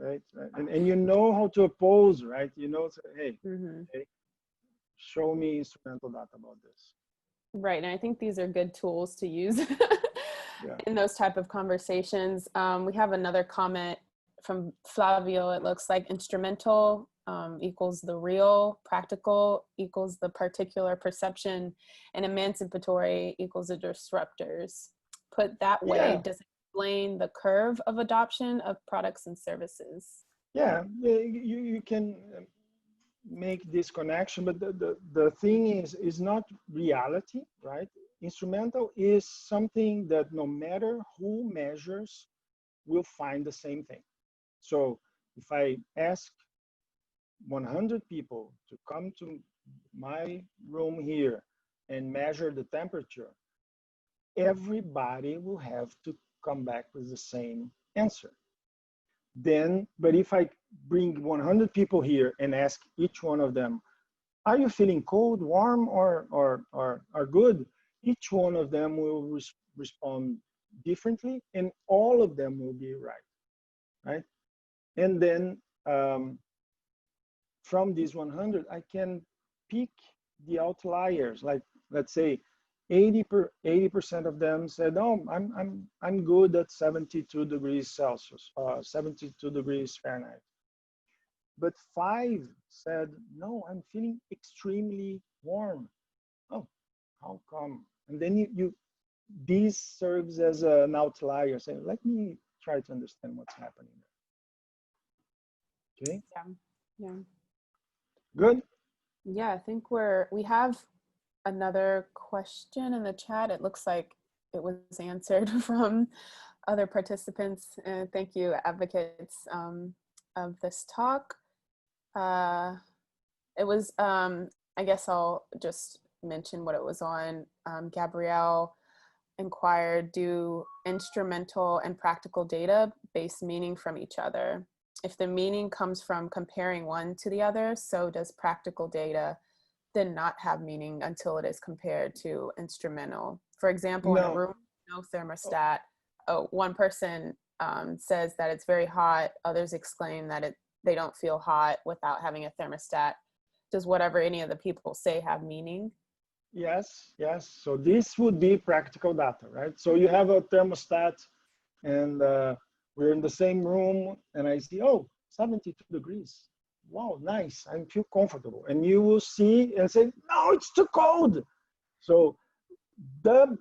and you know how to oppose, right? You know, hey, hey, show me instrumental data about this. Right, and I think these are good tools to use in those type of conversations. We have another comment from Flavio. It looks like instrumental equals the real, practical equals the particular perception, and emancipatory equals the disruptors. Put that way, does it explain the curve of adoption of products and services? Yeah, you can make this connection, but the thing is not reality, right? Instrumental is something that no matter who measures will find the same thing. So if I ask 100 people to come to my room here and measure the temperature, everybody will have to come back with the same answer. Then, but if I bring 100 people here and ask each one of them, are you feeling cold, warm, or good? Each one of them will respond differently, and all of them will be right, right? And then from these 100, I can pick the outliers. Like, let's say 80% of them said, "Oh, I'm good at 72 degrees Celsius, 72 degrees Fahrenheit." But 5 said, "No, I'm feeling extremely warm." Oh, how come? And then this serves as an outlier, saying, "Let me try to understand what's happening there." Okay. Yeah. Yeah. Good. Yeah, I think we have another question in the chat. It looks like it was answered from other participants. Thank you, advocates of this talk. It was, I guess I'll just mention what it was on. Gabrielle inquired, do instrumental and practical data base meaning from each other? If the meaning comes from comparing one to the other, so does practical data then not have meaning until it is compared to instrumental? For example, in a room with no thermostat, one person says that it's very hot, others exclaim that they don't feel hot without having a thermostat. Does whatever any of the people say have meaning? Yes, yes. So this would be practical data, right? So you have a thermostat and we're in the same room and I see, oh, 72 degrees. Wow, nice. I feel comfortable. And you will see and say, no, it's too cold. So the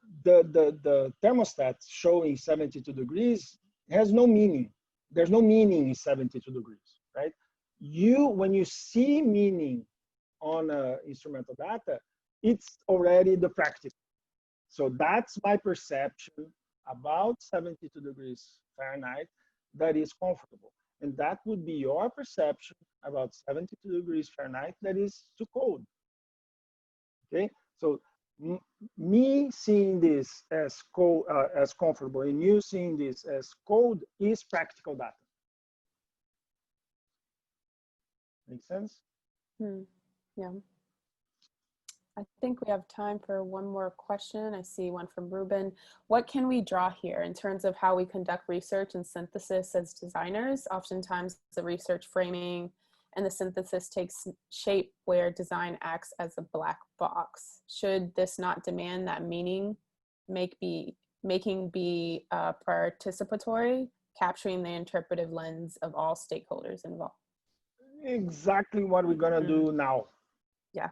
thermostat showing 72 degrees has no meaning. There's no meaning in 72 degrees, right? When you see meaning on instrumental data, it's already the practice. So that's my perception about 72 degrees Fahrenheit that is comfortable. And that would be your perception about 72 degrees Fahrenheit that is too cold. Okay, so me seeing this as cold, as comfortable, and you seeing this as cold is practical data. Make sense? Yeah. I think we have time for one more question. I see one from Ruben. What can we draw here in terms of how we conduct research and synthesis as designers? Oftentimes the research framing and the synthesis takes shape where design acts as a black box. Should this not demand that making be participatory, capturing the interpretive lens of all stakeholders involved? Exactly what we're gonna do now. Yeah.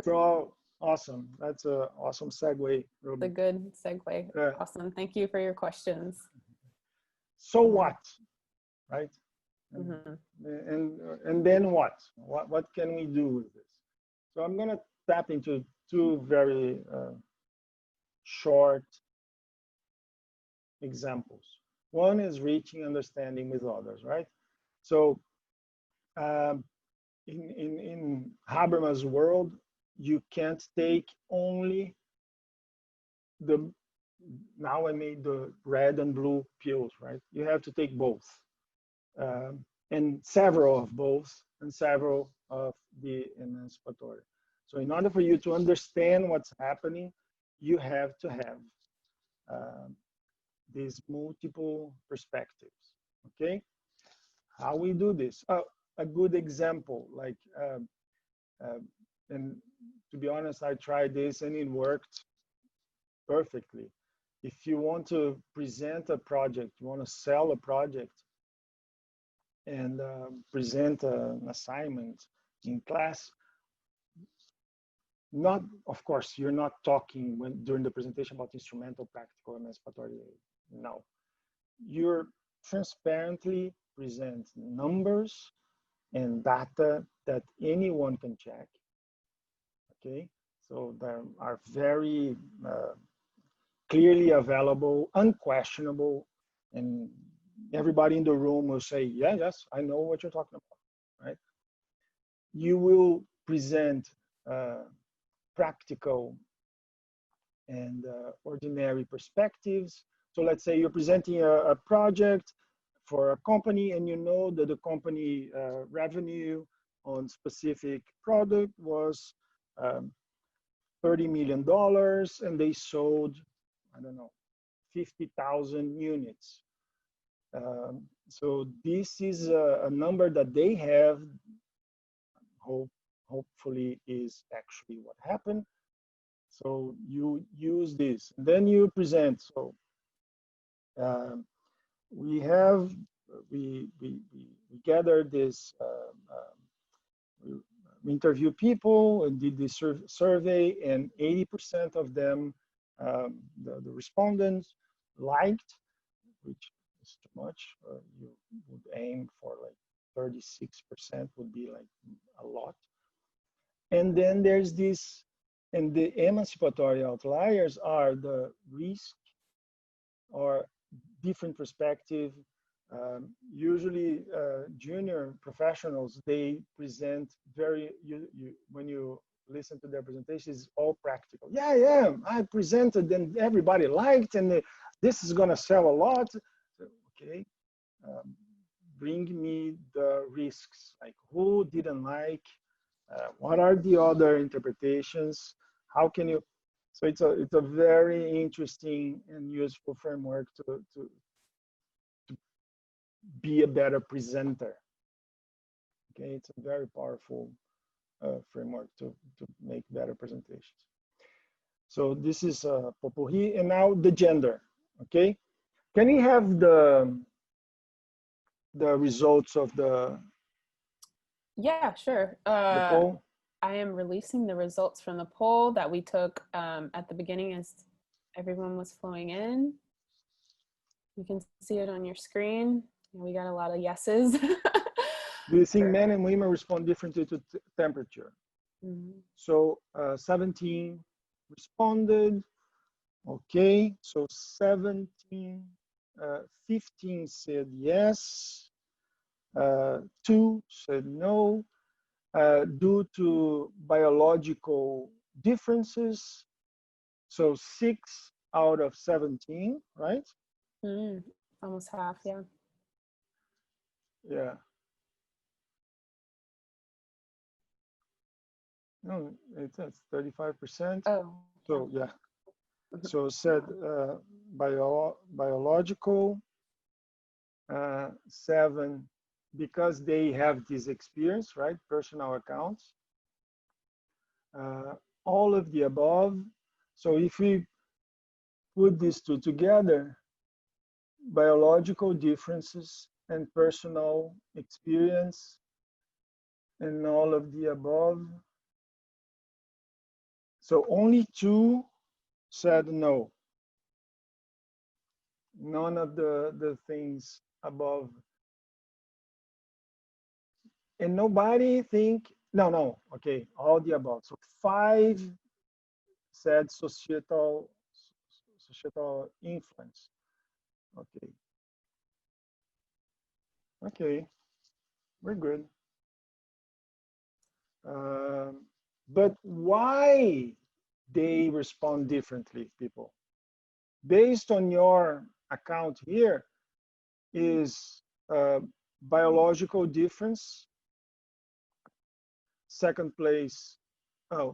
So awesome. That's an awesome segue, Ruben. It's a good segue. Yeah. Awesome. Thank you for your questions. So what, right? Mm-hmm. And then what? What can we do with this? So I'm gonna tap into two very short examples. One is reaching understanding with others, right? So in Habermas' world, you can't take only now I made the red and blue pills, right? You have to take both, and several of both, and several of the emancipatory. So in order for you to understand what's happening, you have to have these multiple perspectives, okay? How we do this? A good example, like, and to be honest, I tried this and it worked perfectly. If you want to present a project, you want to sell a project and present an assignment in class, not, of course, you're not talking during the presentation about instrumental, practical, emancipatory, no. you're transparently present numbers and data that anyone can check. Okay, so they are very clearly available, unquestionable, and everybody in the room will say, yeah, yes, I know what you're talking about, right? You will present practical and ordinary perspectives. So let's say you're presenting a project for a company, and you know that the company revenue on specific product was $30 million, and they sold, I don't know, 50,000 units. So this is a number that they have, hopefully is actually what happened. So you use this, and then you present. So we have, we gathered this, we interviewed people and did this survey, and 80% of them, the respondents liked, which is too much. You would aim for like 36% would be like a lot. And then there's this, and the emancipatory outliers are the risk or different perspective. Usually junior professionals, they present very, when you listen to their presentations, all practical. Yeah, I presented and everybody liked, and this is gonna sell a lot. Okay, bring me the risks, like who didn't like, what are the other interpretations, how can you, so it's a very interesting and useful framework to be a better presenter. Okay, it's a very powerful framework to make better presentations. So this is Popohi, and now the gender. Okay, can we have the results of the sure. poll? I am releasing the results from the poll that we took at the beginning as everyone was flowing in. You can see it on your screen. We got a lot of yeses. Do you think men and women respond differently to temperature? Mm-hmm. So 17 responded. Okay, so 17, 15 said yes, 2 said no, due to biological differences. So 6 out of 17, right? Almost half, yeah. Yeah. No, it's 35%. Oh. So yeah. So said biological, 7 because they have this experience, right? Personal accounts. All of the above. So if we put these two together, biological differences and personal experience and all of the above. So only 2 said no. None of the things above. And nobody think, no, okay, all the above. So 5 said societal influence. Okay, we're good. But why they respond differently, people? Based on your account here is biological difference. Second place,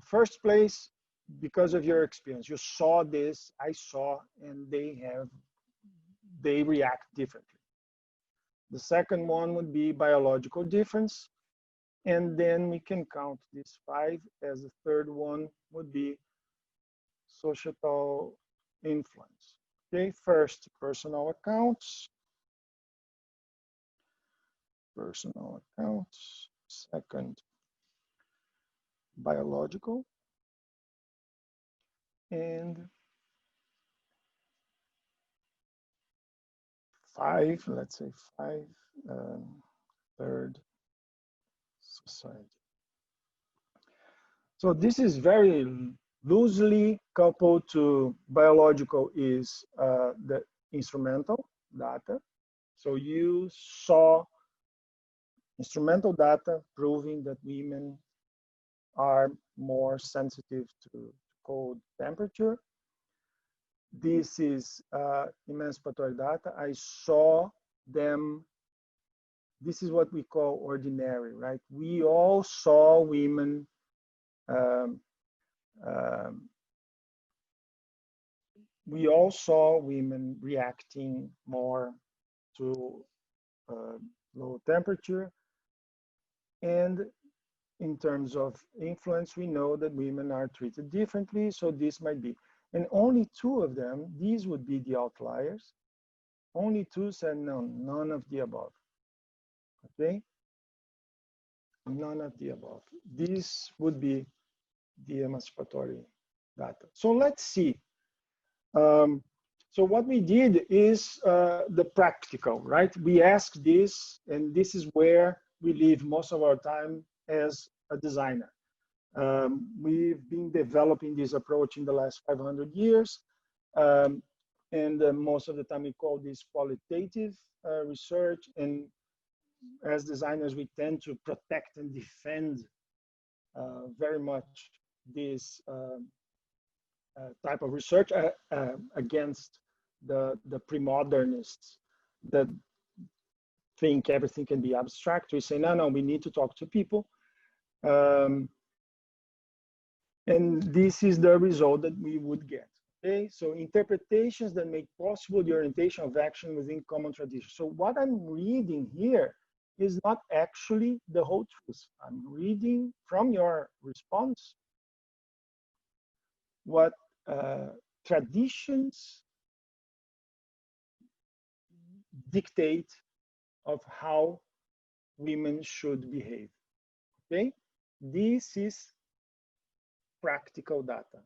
first place, because of your experience. You saw this, I saw, and they react differently. The second one would be biological difference. And then we can count these 5 as the third one would be societal influence. Okay, first, personal accounts. Personal accounts. Second, biological. And 5, let's say 5, third society. So this is very loosely coupled to biological is the instrumental data. So you saw instrumental data proving that women are more sensitive to cold temperature. This is emancipatory data. I saw them. This is what we call ordinary, right? We all saw women we all saw women reacting more to low temperature. And in terms of influence, we know that women are treated differently. So this might be, and only 2 of them, these would be the outliers. Only 2 said no, none of the above. Okay? None of the above. This would be the emancipatory data. So let's see. So what we did is the practical, right? We asked this, and this is where we live most of our time as a designer. We've been developing this approach in the last 500 years. And most of the time we call this qualitative research. And as designers, we tend to protect and defend very much this type of research against the premodernists that think everything can be abstract. We say, no, we need to talk to people. And this is the result that we would get. Okay, so interpretations that make possible the orientation of action within common traditions. So what I'm reading here is not actually the whole truth. I'm reading from your response what traditions dictate of how women should behave. Okay, this is practical data.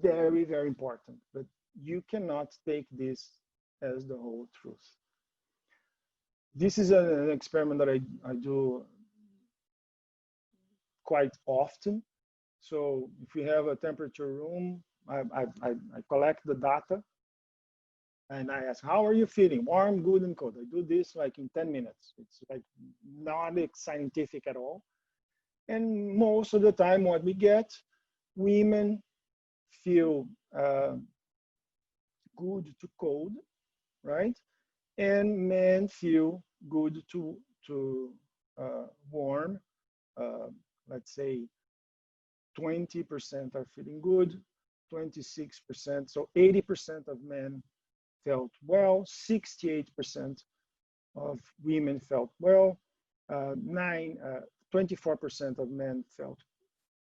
Very, very important, but you cannot take this as the whole truth. This is an experiment that I do quite often. So if we have a temperature room, I collect the data and I ask, how are you feeling? Warm, good, and cold. I do this like in 10 minutes. It's like not scientific at all. And most of the time what we get, women feel good to cold, right? And men feel good to warm. Let's say 20% are feeling good, 26%. So 80% of men felt well, 68% of women felt well, 24% of men felt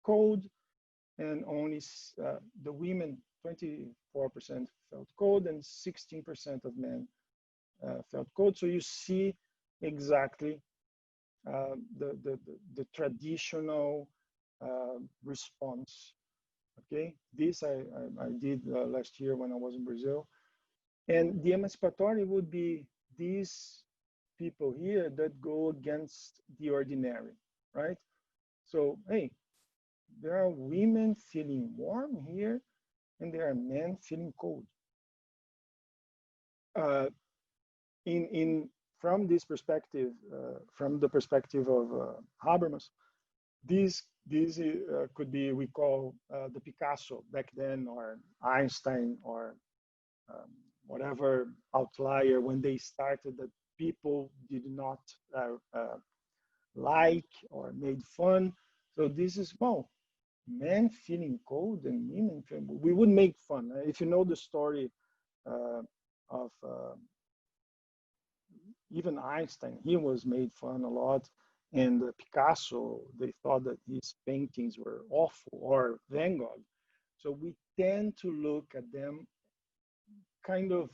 cold, and only the women, 24% felt cold, and 16% of men felt cold. So you see exactly the traditional response. Okay, this I did last year when I was in Brazil. And the emancipatory would be these people here that go against the ordinary, right? So, hey, there are women feeling warm here, and there are men feeling cold. From this perspective, from the perspective of Habermas, this could be, we call the Picasso back then, or Einstein, or whatever outlier when they started that people did not like or made fun. So this is, well, men feeling cold and women feeling, we would make fun. If you know the story of even Einstein, he was made fun a lot. And Picasso, they thought that his paintings were awful, or Van Gogh. So we tend to look at them kind of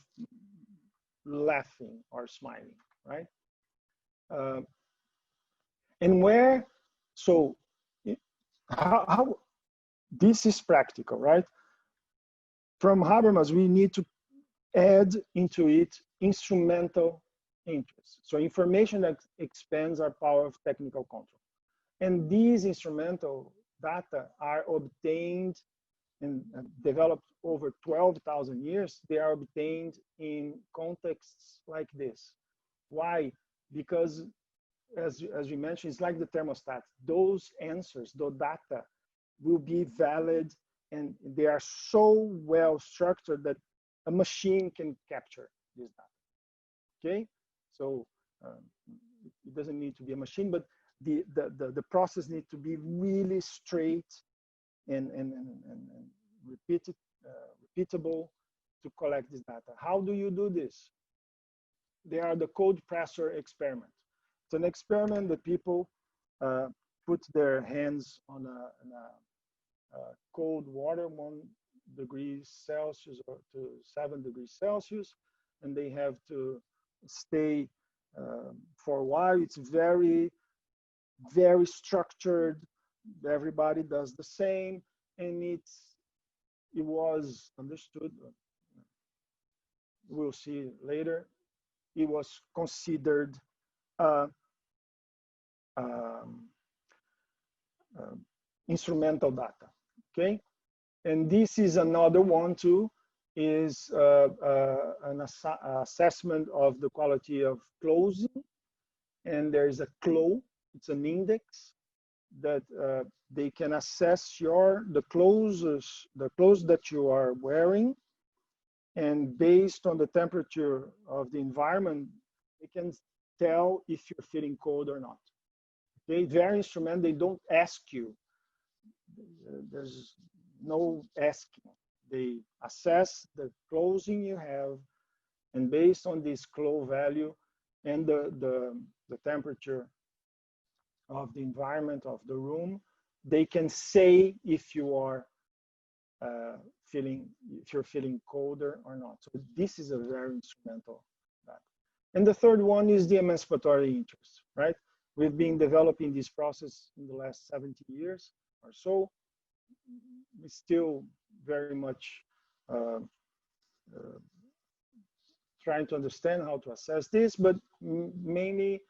laughing or smiling, right? And where, so how this is practical, right? From Habermas, we need to add into it instrumental interests. So information that expands our power of technical control. And these instrumental data are obtained and developed over 12,000 years. They are obtained in contexts like this. Why? Because as we mentioned, it's like the thermostat. Those answers, the data will be valid, and they are so well structured that a machine can capture this data. Okay, so it doesn't need to be a machine, but the process needs to be really straight and repeatable to collect this data. How do you do this? They are the cold presser experiment. It's an experiment that people put their hands on a cold water, 1 degree Celsius or to 7 degrees Celsius, and they have to stay for a while. It's very, very structured. Everybody does the same, and it was understood. We'll see later. It was considered instrumental data. Okay, and this is another one too. Is an assessment of the quality of clothing, and there is a CLO. It's an index that they can assess the clothes that you are wearing, and based on the temperature of the environment, they can tell if you're feeling cold or not. Okay, very instrumental. They don't ask you. There's no asking. They assess the clothing you have, and based on this CLO value and the temperature of the environment of the room, they can say if you are if you're feeling colder or not. So this is a very instrumental data. And the third one is the emancipatory interest, right? We've been developing this process in the last 70 years or so. We still very much trying to understand how to assess this, but mainly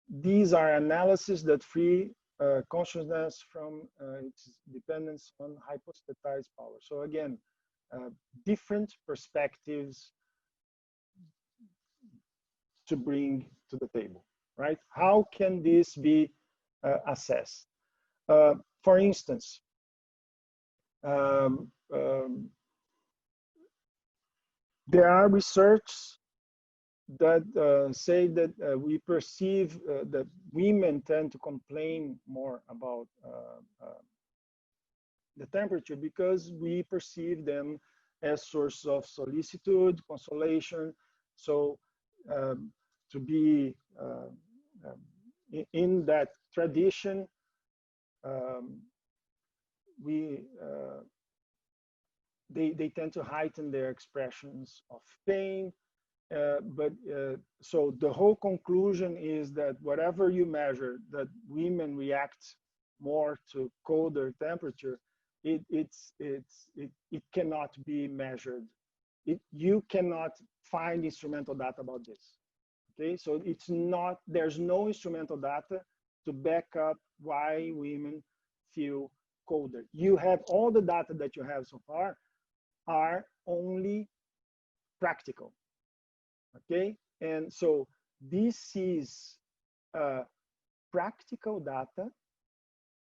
these are analyses that free consciousness from its dependence on hypostatized power. So again, different perspectives to bring to the table, right? How can this be assessed? For instance, there are research that say that we perceive that women tend to complain more about the temperature because we perceive them as source of solicitude, consolation. So to be in that tradition, they tend to heighten their expressions of pain. So the whole conclusion is that whatever you measure, that women react more to colder temperature, it cannot be measured. You cannot find instrumental data about this. Okay, so it's not, there's no instrumental data to back up why women feel colder. You have all the data that you have so far are only practical. Okay, and so this is practical data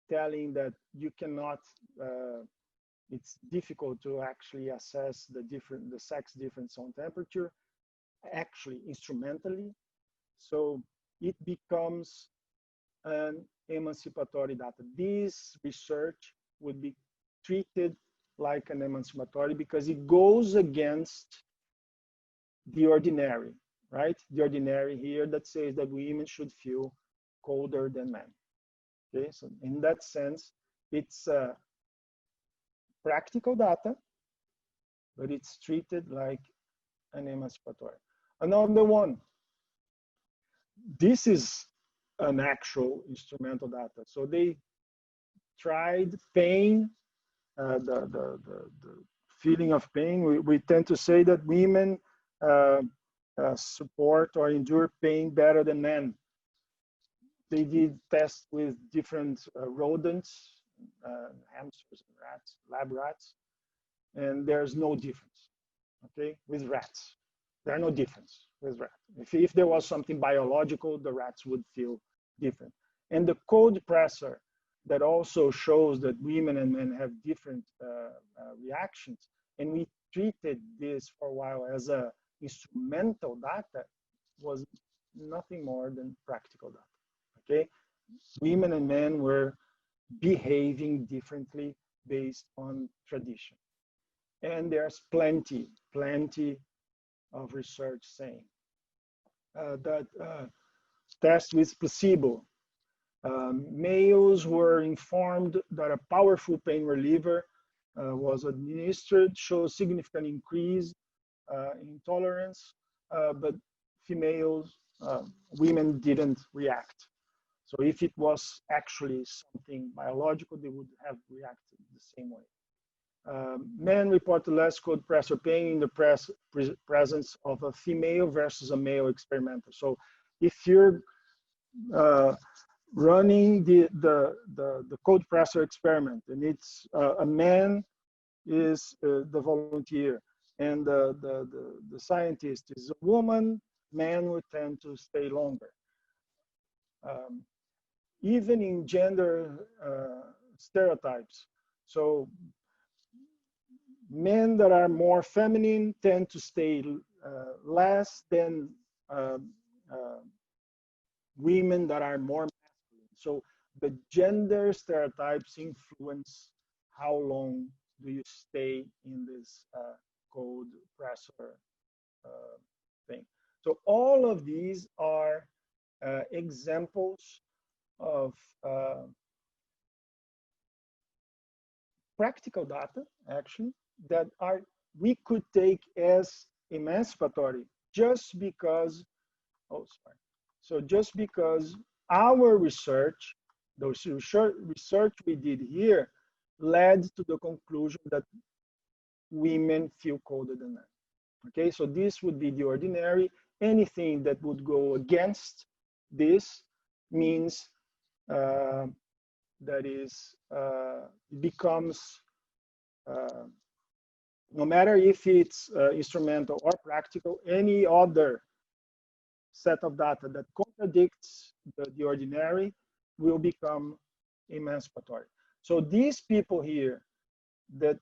telling that you cannot, it's difficult to actually assess the sex difference on temperature, actually instrumentally. So it becomes an emancipatory data. This research would be treated like an emancipatory because it goes against the ordinary, right? The ordinary here that says that women should feel colder than men. Okay, so in that sense, it's practical data, but it's treated like an emancipatory. Another one, this is an actual instrumental data. So they tried pain, the feeling of pain. We tend to say that women support or endure pain better than men. They did tests with different rodents, hamsters and rats, lab rats, and there's no difference, okay, with rats. There's no difference with rats. If there was something biological, the rats would feel different. And the cold pressor that also shows that women and men have different reactions, and we treated this for a while as a instrumental data, was nothing more than practical data, okay? Women and men were behaving differently based on tradition. And there's plenty of research saying that tests with placebo, males were informed that a powerful pain reliever was administered, shows significant increase in tolerance, but females, women didn't react. So if it was actually something biological, they would have reacted the same way. Men reported less cold pressor pain in the presence of a female versus a male experimenter. So if you're running the cold pressor experiment and it's a man is the volunteer and the scientist is a woman, men would tend to stay longer. Even in gender stereotypes. So men that are more feminine tend to stay less than women that are more masculine. So the gender stereotypes influence how long do you stay in this cold pressor thing. So all of these are examples of practical data, actually, that we could take as emancipatory just because, oh, sorry. So just because our research, those research we did here, led to the conclusion that women feel colder than men. Okay, so this would be the ordinary. Anything that would go against this means that is becomes no matter if it's instrumental or practical, any other set of data that contradicts the ordinary will become emancipatory. So these people here that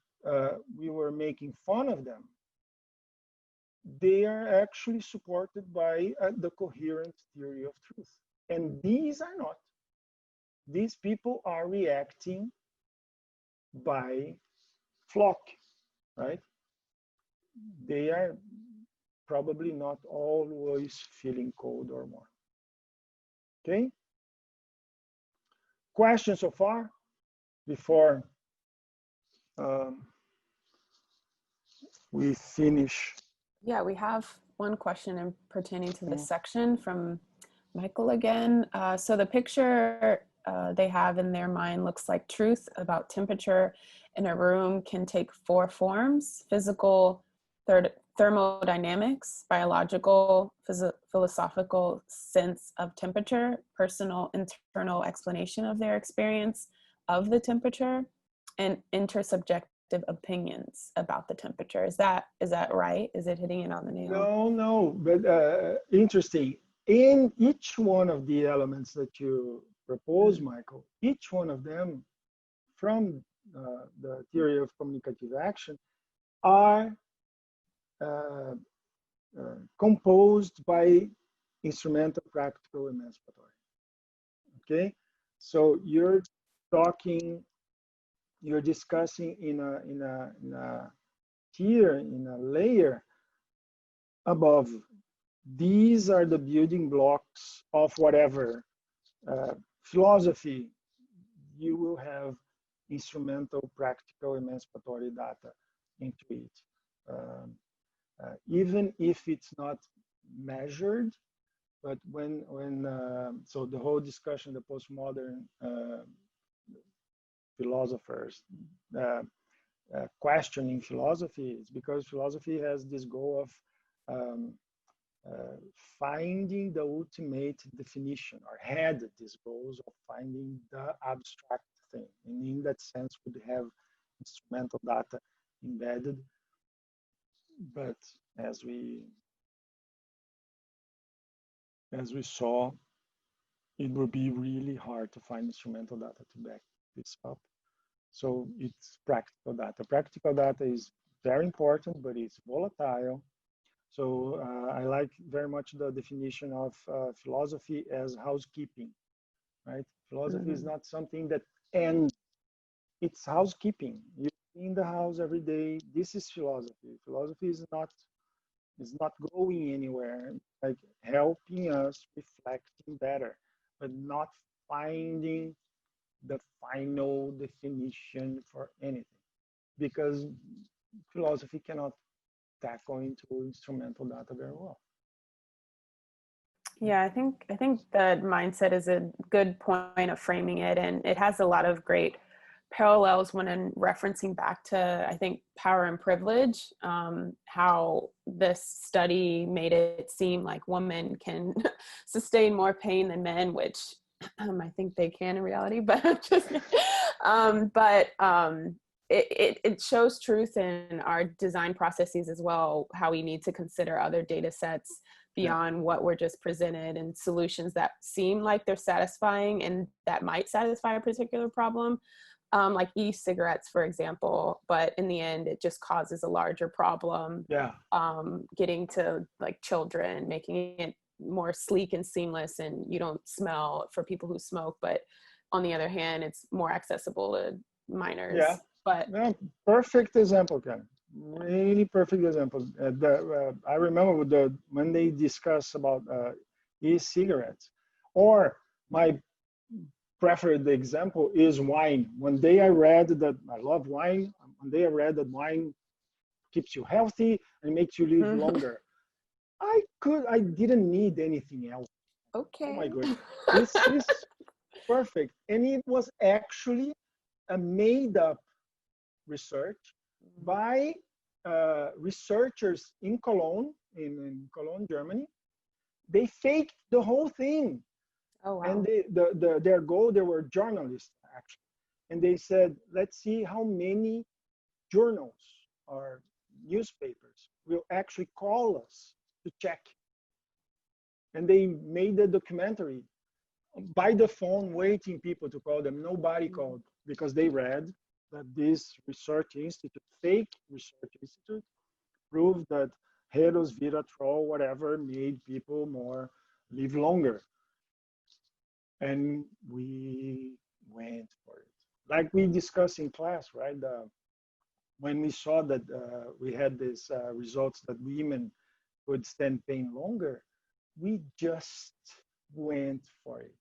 we were making fun of them, they are actually supported by the coherent theory of truth. And these are not. These people are reacting by flock, right? They are probably not always feeling cold or warm. Okay? Questions so far before we finish? Yeah, we have one question pertaining to this section from Michael again. So the picture they have in their mind looks like truth about temperature in a room can take 4 forms: physical, thermodynamics, biological, philosophical sense of temperature, personal, internal explanation of their experience of the temperature, and intersubjective opinions about the temperature. Is that right? Is it hitting it on the nail? No, but interesting. In each one of the elements that you propose, Michael, each one of them from the theory of communicative action are composed by instrumental, practical, emancipatory. Okay, so you're discussing in a tier, in a layer above. These are the building blocks of whatever philosophy. You will have instrumental, practical, emancipatory data into it. Even if it's not measured, but so the whole discussion, the postmodern philosophers questioning philosophy is because philosophy has this goal of finding the ultimate definition, or had these goals of finding the abstract thing. And in that sense, would have instrumental data embedded. But as we saw, it will be really hard to find instrumental data to back this up. So it's practical data. Practical data is very important, but it's volatile. So I like very much the definition of philosophy as housekeeping, right? Philosophy is not something that ends, it's housekeeping. You clean the house every day. This is philosophy. Philosophy is not going anywhere, like helping us reflecting better, but not finding the final definition for anything, because philosophy cannot tackle into instrumental data very well. Yeah, I think the mindset is a good point of framing it, and it has a lot of great parallels when in referencing back to, I think, power and privilege, how this study made it seem like women can sustain more pain than men, which I think they can in reality, but just, it shows truth in our design processes as well, how we need to consider other data sets beyond what we're just presented, and solutions that seem like they're satisfying and that might satisfy a particular problem, like e-cigarettes, for example, but in the end, it just causes a larger problem. Getting to like children, making it more sleek and seamless, and you don't smell for people who smoke, but on the other hand, it's more accessible to minors. But perfect example, Ken. Really perfect example. I remember when they discuss about e-cigarettes, or my preferred example is wine. One day I read that I love wine. One day I read that wine keeps you healthy and makes you live longer. I didn't need anything else. Okay. Oh my God, this is perfect. And it was actually a made up research by researchers in Cologne, in Cologne, Germany. They faked the whole thing. Oh, wow. And their goal, they were journalists actually. And they said, let's see how many journals or newspapers will actually call us to check. And they made a documentary by the phone, waiting people to call them. Nobody called, because they read that this research institute, fake research institute, proved that Heros, Viratrol, whatever, made people live longer. And we went for it. Like we discussed in class, right? When we saw that we had these results that women could stand pain longer, we just went for it,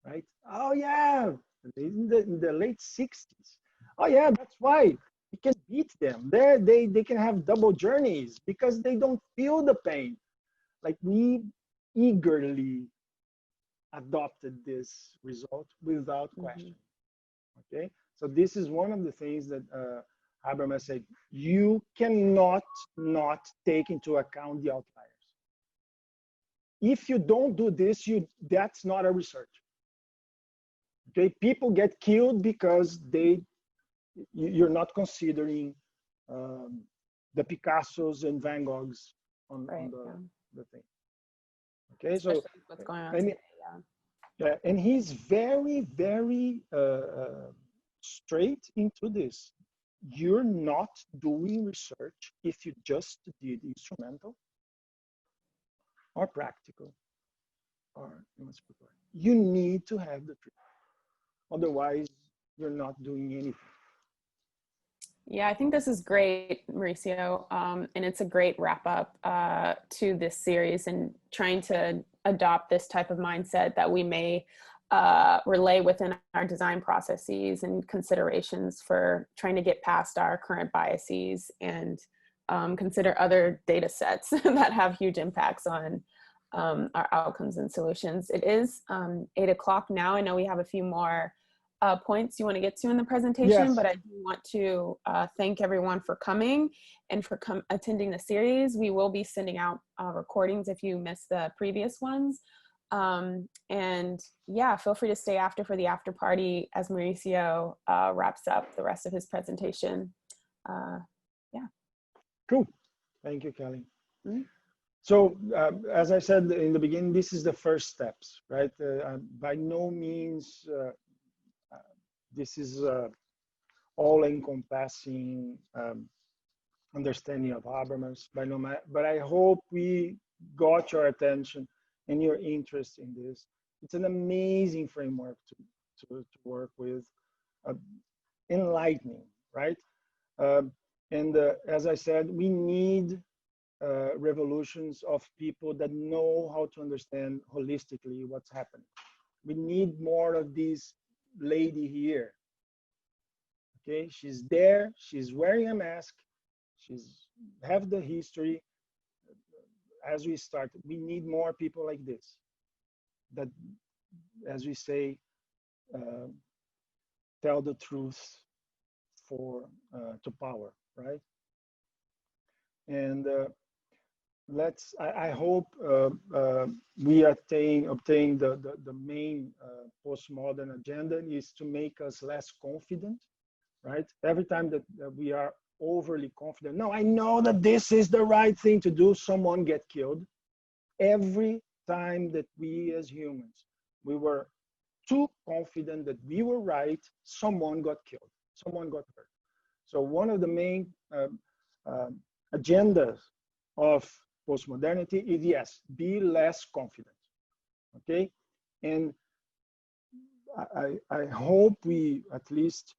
right? Oh yeah, in the late 60s. Oh yeah, that's why we can beat them. They can have double journeys because they don't feel the pain. Like we eagerly adopted this result without question. Okay, so this is one of the things that Habermas said, you cannot not take into account the outliers. If you don't do this, that's not a research. Okay, people get killed because you're not considering the Picassos and Van Goghs on the thing. Okay, especially so what's going on today, and he's very, very straight into this. You're not doing research if you just did instrumental or practical or you need to have the truth. Otherwise, you're not doing anything. Yeah, I think this is great, Mauricio. And it's a great wrap up to this series, and trying to adopt this type of mindset that we may relay within our design processes and considerations for trying to get past our current biases and consider other data sets that have huge impacts on our outcomes and solutions. It is 8 o'clock now. I know we have a few more points you want to get to in the presentation, Yes. but I do want to thank everyone for coming and for attending the series. We will be sending out recordings if you missed the previous ones. And yeah, feel free to stay after for the after party as Mauricio wraps up the rest of his presentation. Yeah. Cool. Thank you, Kelly. Mm-hmm. So as I said in the beginning, this is the first steps, right? By no means this is all-encompassing understanding of Habermas, but I hope we got your attention and your interest in this. It's an amazing framework to work with, enlightening, right? And as I said, we need revolutions of people that know how to understand holistically what's happening. We need more of this lady here. Okay, she's there, she's wearing a mask, she's have the history. As we start, we need more people like this that, as we say, tell the truth for to power, right? And I hope we obtain the main postmodern agenda is to make us less confident, right? Every time that we are overly confident, no, I know that this is the right thing to do, someone get killed. Every time that we as humans, we were too confident that we were right, someone got killed, someone got hurt. So one of the main agendas of postmodernity is, yes, be less confident, okay? And I hope we at least,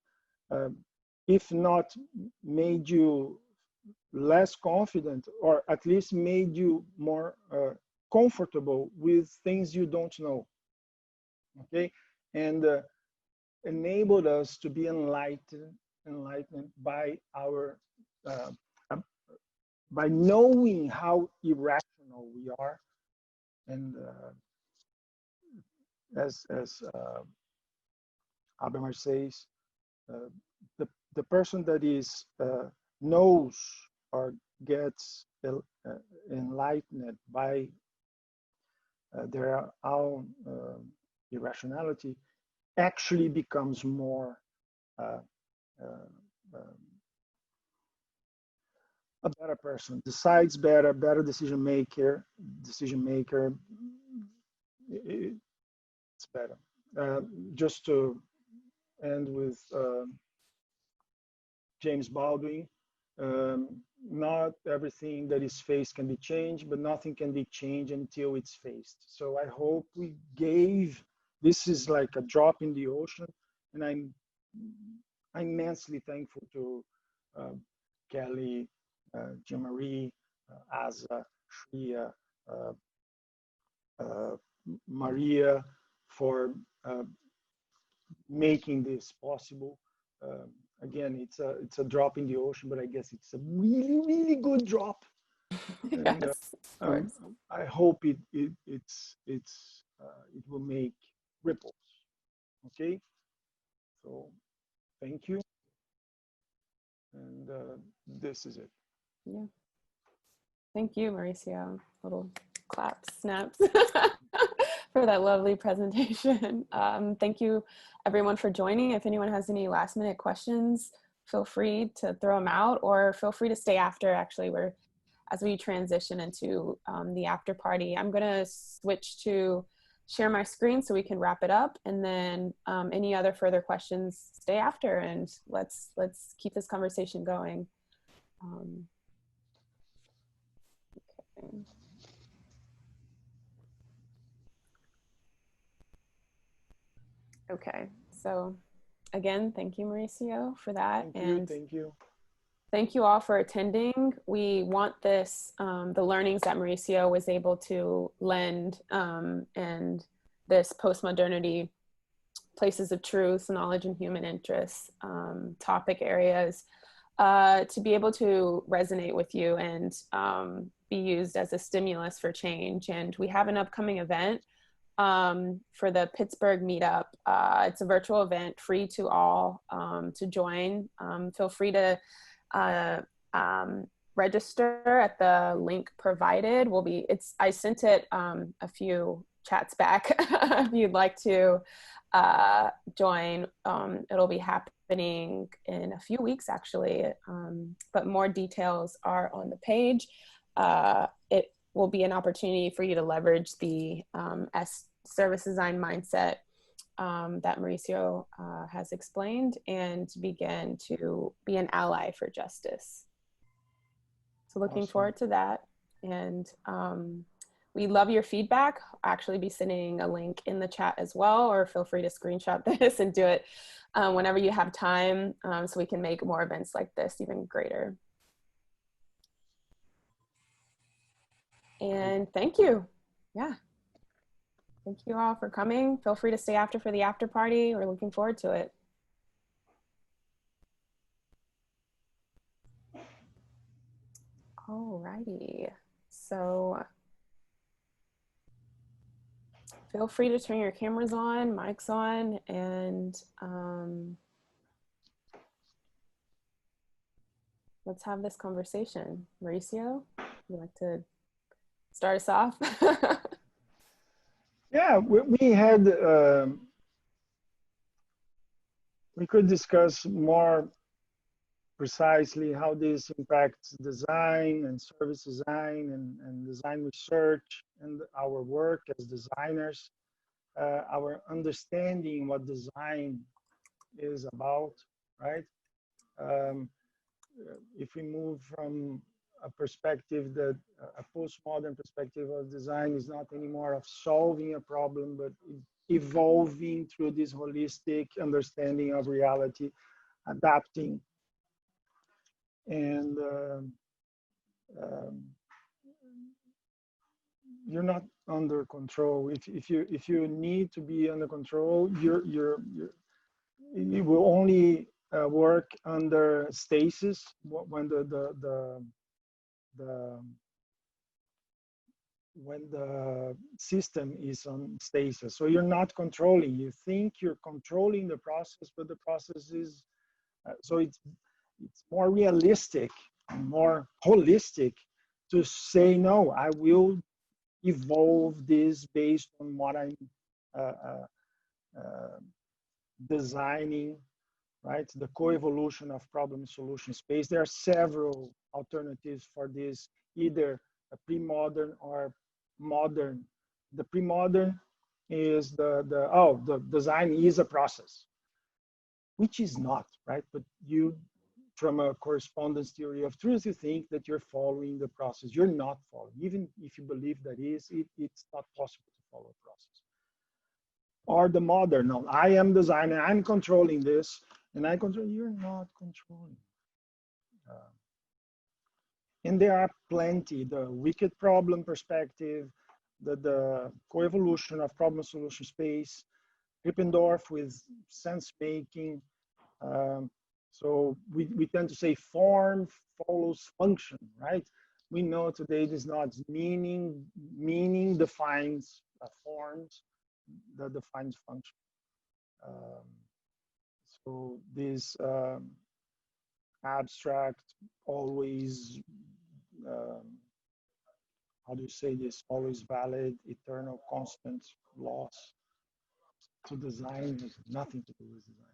if not made you less confident, or at least made you more comfortable with things you don't know, okay? And enabled us to be enlightened by our by knowing how irrational we are. And as Habermas says, the person that is knows or gets enlightened by their own irrationality actually becomes more a better person, decides better, better decision maker. It's better. Just to end with James Baldwin, not everything that is faced can be changed, but nothing can be changed until it's faced. So I hope we gave, this is like a drop in the ocean, and I'm immensely thankful to Kelly, Jean-Marie, Asa, Shreya, Maria, for making this possible. Again, it's a drop in the ocean, but I guess it's a really, really good drop. And Yes, of course. I hope it will make ripples. Okay, so thank you, and this is it. Yeah. Thank you, Mauricio. Little claps, snaps for that lovely presentation. Thank you, everyone, for joining. If anyone has any last-minute questions, feel free to throw them out, or feel free to stay after. Actually, as we transition into the after party, I'm going to switch to share my screen so we can wrap it up, and then any other further questions, stay after, and let's keep this conversation going. Okay. Okay, so again, thank you, Mauricio, for that. Thank you. Thank you all for attending. We want this, the learnings that Mauricio was able to lend, and this postmodernity, places of truth, knowledge and human interests, topic areas, to be able to resonate with you and be used as a stimulus for change. And we have an upcoming event for the Pittsburgh meetup. It's a virtual event, free to all to join. Feel free to register at the link provided. I sent it a few chats back. If you'd like to join, it'll be happening in a few weeks actually, but more details are on the page. It will be an opportunity for you to leverage the service design mindset that Mauricio has explained, and begin to be an ally for justice. So looking forward to that. And we love your feedback. I'll actually be sending a link in the chat as well, or feel free to screenshot this and do it whenever you have time, so we can make more events like this even greater. And thank you. Yeah. Thank you all for coming. Feel free to stay after for the after party. We're looking forward to it. Alrighty. So feel free to turn your cameras on, mics on, and let's have this conversation. Mauricio, would you like to start us off? Yeah, we had, we could discuss more precisely how this impacts design and service design and design research and our work as designers, our understanding what design is about, right? If we move from a perspective that a postmodern perspective of design is not anymore of solving a problem, but evolving through this holistic understanding of reality, adapting, and you're not under control. If you need to be under control, you will only work under stasis when when the system is on stasis. So you're not controlling. You think you're controlling the process, but the process is so it's more realistic, more holistic to say no. I will evolve this based on what I'm designing, right? The co-evolution of problem solution space. There are several alternatives for this, either a pre-modern or modern. The pre-modern is the design is a process, which is not, right? But you, from a correspondence theory of truth, you think that you're following the process. You're not following. Even if you believe that it's not possible to follow a process. Or the modern, no, I am designer, I'm controlling this, and I control, you're not controlling. And there are plenty, the wicked problem perspective, the co-evolution of problem solution space, Rippendorf with sense making. So we tend to say form follows function, right? We know today it is not meaning defines forms that defines function. So this abstract, always, how do you say this, always valid, eternal, constant laws to design has nothing to do with design.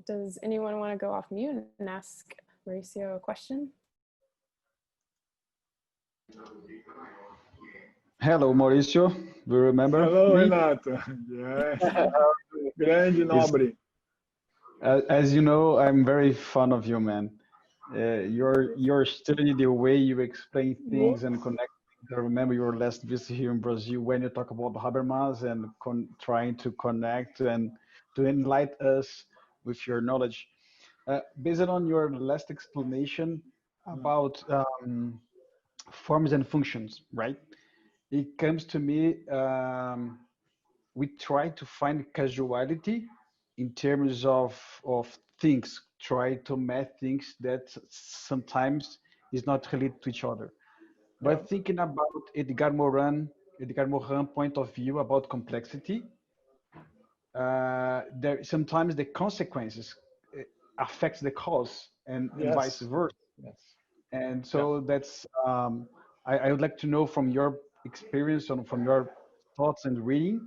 Does anyone want to go off mute and ask Mauricio a question? Hello, Mauricio. Do you remember Hello, me? Renato. Yes. Grande nobre. As you know, I'm very fond of you, man. Your study, the way you explain things and connect. I remember your last visit here in Brazil when you talk about Habermas and trying to connect and to enlighten us with your knowledge. Based on your last explanation about forms and functions, right? It comes to me, we try to find casuality in terms of things, try to match things that sometimes is not related to each other. Yeah, But thinking about Edgar Morin point of view about complexity, there sometimes the consequences uh, affects the cause and vice yes, versa. yes, And yeah. so that's I would like to know from your experience and from your thoughts and reading,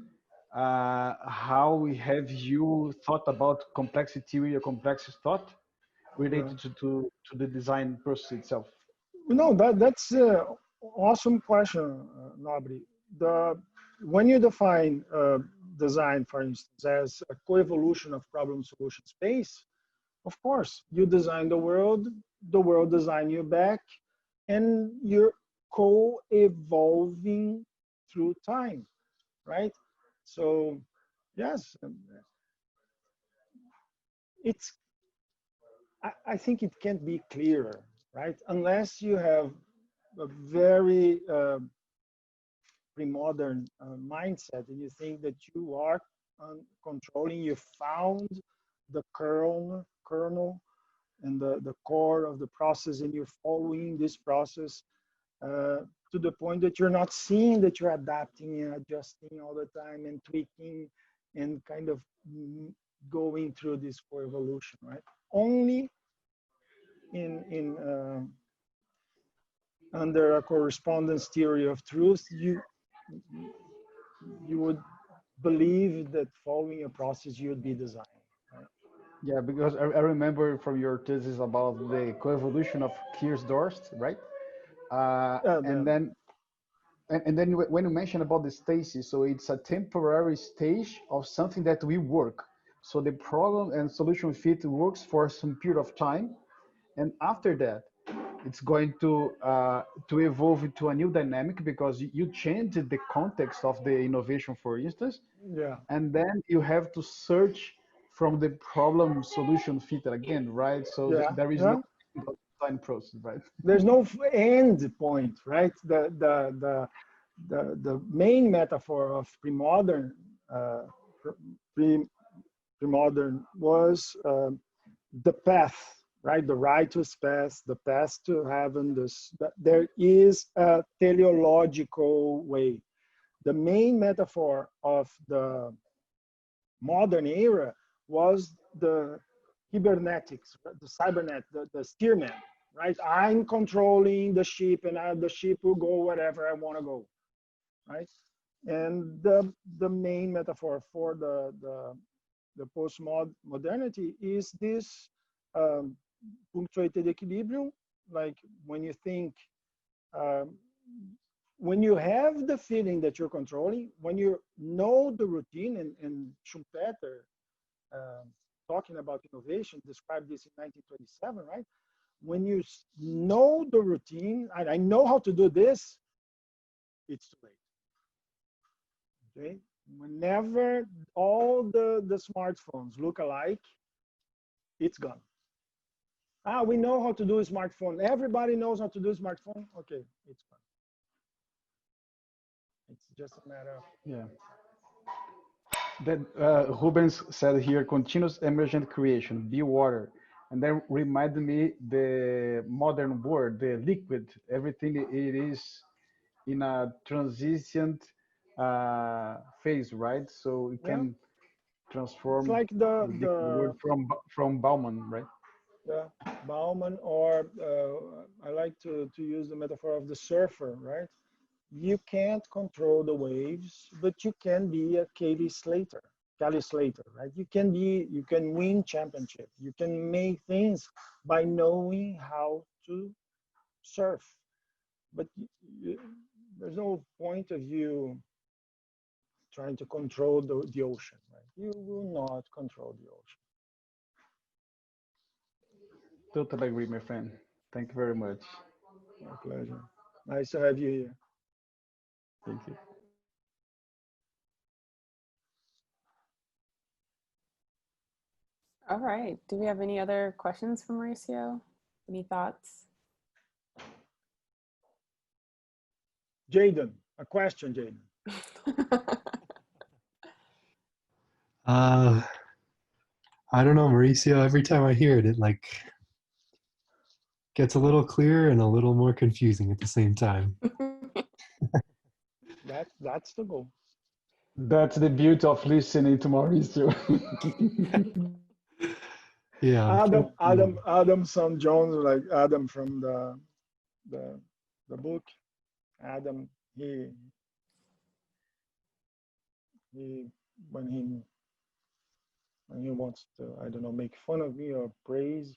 how have you thought about complexity with your complex thought Yeah. related to the design process itself? No, that's a awesome question, Nobri. The when you define design, for instance, as a coevolution of problem solution space, of course, you design the world design you back, and you're co-evolving through time, right? So, yes, it's. I think it can't be clearer, right? Unless you have a very pre-modern mindset, and you think that you are controlling, you found the kernel and the core of the process, and you're following this process uh, to the point that you're not seeing that you're adapting and adjusting all the time and tweaking and kind of going through this core evolution, right? Only in under a correspondence theory of truth, you would believe that following a process you would be designing, right? Yeah, because I remember from your thesis about the coevolution of Kierkegaard, right? And The, then when you mention about the stasis, so it's a temporary stage of something that will work. So the problem and solution fit works for some period of time, and after that, it's going to evolve into a new dynamic because you changed the context of the innovation, for instance, yeah, and then you have to search from the problem solution fit again, right? So yeah, there is no yeah. design process, right? There's no end point, right? The main metaphor of premodern uh, pre premodern was the path, right? The righteous path, the path to heaven. There is a teleological way. The main metaphor of the modern era was the cybernetics, the cybernet, the steerman, right? I'm controlling the ship, and the ship will go wherever I want to go, right? And the main metaphor for the postmodernity is this punctuated equilibrium. Like when you think, um, when you have the feeling that you're controlling, when you know the routine, and Schumpeter, um, talking about innovation, described this in 1927, right? When you know the routine, I know how to do this, it's too late. Okay? Whenever all the smartphones look alike, it's gone. Ah, we know how to do a smartphone. Everybody knows how to do a smartphone. Okay, it's gone. It's just a matter of, Yeah. Then Rubens said here, continuous emergent creation, be water. And then reminded me the modern world, the liquid, everything it is in a transient phase, right? So it yeah. can It's transform like the liquid world from Bauman, right? the Bauman, or I like to use the metaphor of the surfer, right? You can't control the waves, but you can be a Kelly Slater, right? You can win championship. You can make things by knowing how to surf. But there's no point of you trying to control the ocean, right? You will not control the ocean. Totally agree, my friend. Thank you very much. My pleasure. Nice to have you here. Thank you. All right. Do we have any other questions for Mauricio? Any thoughts? Jaden, a question, Jaden. I don't know, Mauricio. Every time I hear it, it like gets a little clearer and a little more confusing at the same time. That's the goal. That's the beauty of listening to Mauricio. Yeah. Adam son Jones, like Adam from the book. Adam, he when he wants to, I don't know, make fun of me or praise,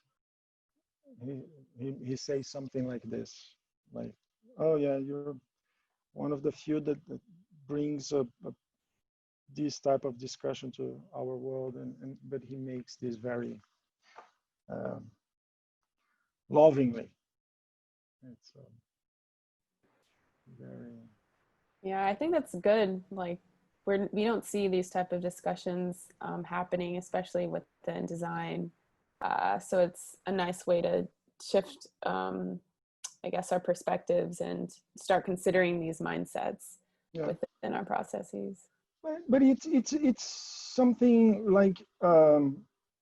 he says something like this, like, oh yeah, you're one of the few that brings this type of discussion to our world, and but he makes this very lovingly. It's very Yeah, I think that's good. Like we don't see these type of discussions happening, especially within design. So it's a nice way to shift, I guess, our perspectives and start considering these mindsets within our processes. But it's something like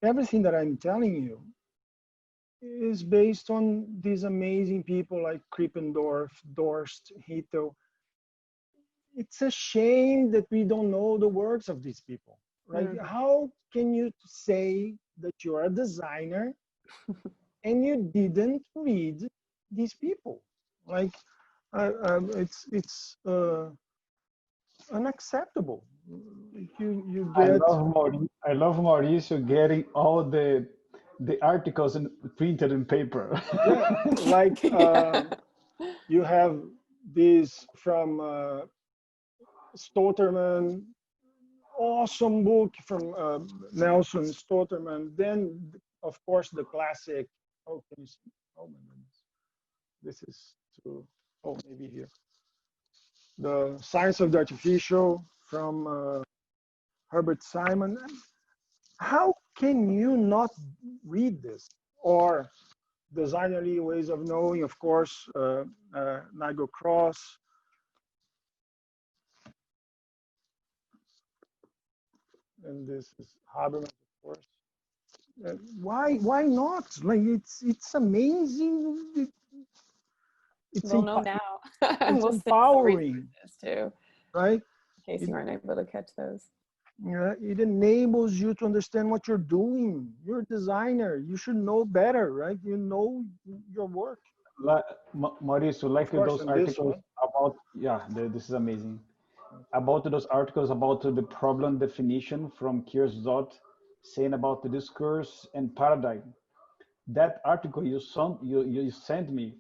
everything that I'm telling you is based on these amazing people like Krippendorf, Dorst, Hittel. It's a shame that we don't know the works of these people, right? Mm-hmm. How can you say that you're a designer and you didn't read these people? Like, it's unacceptable. You get. I love Mauricio getting all the articles printed in paper. Yeah, like you have this from Stotterman, awesome book from Nelson Stotterman. Then, of course, the classic. Oh, can you see? Oh my goodness, this is too. Oh, maybe here. The Science of the Artificial from Herbert Simon. How can you not read this? Or Designerly Ways of Knowing, of course, Nigel Cross. And this is Habermas, of course. Why not? Like it's amazing. We'll know now. It's empowering too, right? In case you aren't able to catch those. Yeah, it enables you to understand what you're doing. You're a designer. You should know better, right? You know your work. Mauricio, like those articles about, this is amazing. About those articles about the problem definition from Kiersdorf, saying about the discourse and paradigm. That article you sent me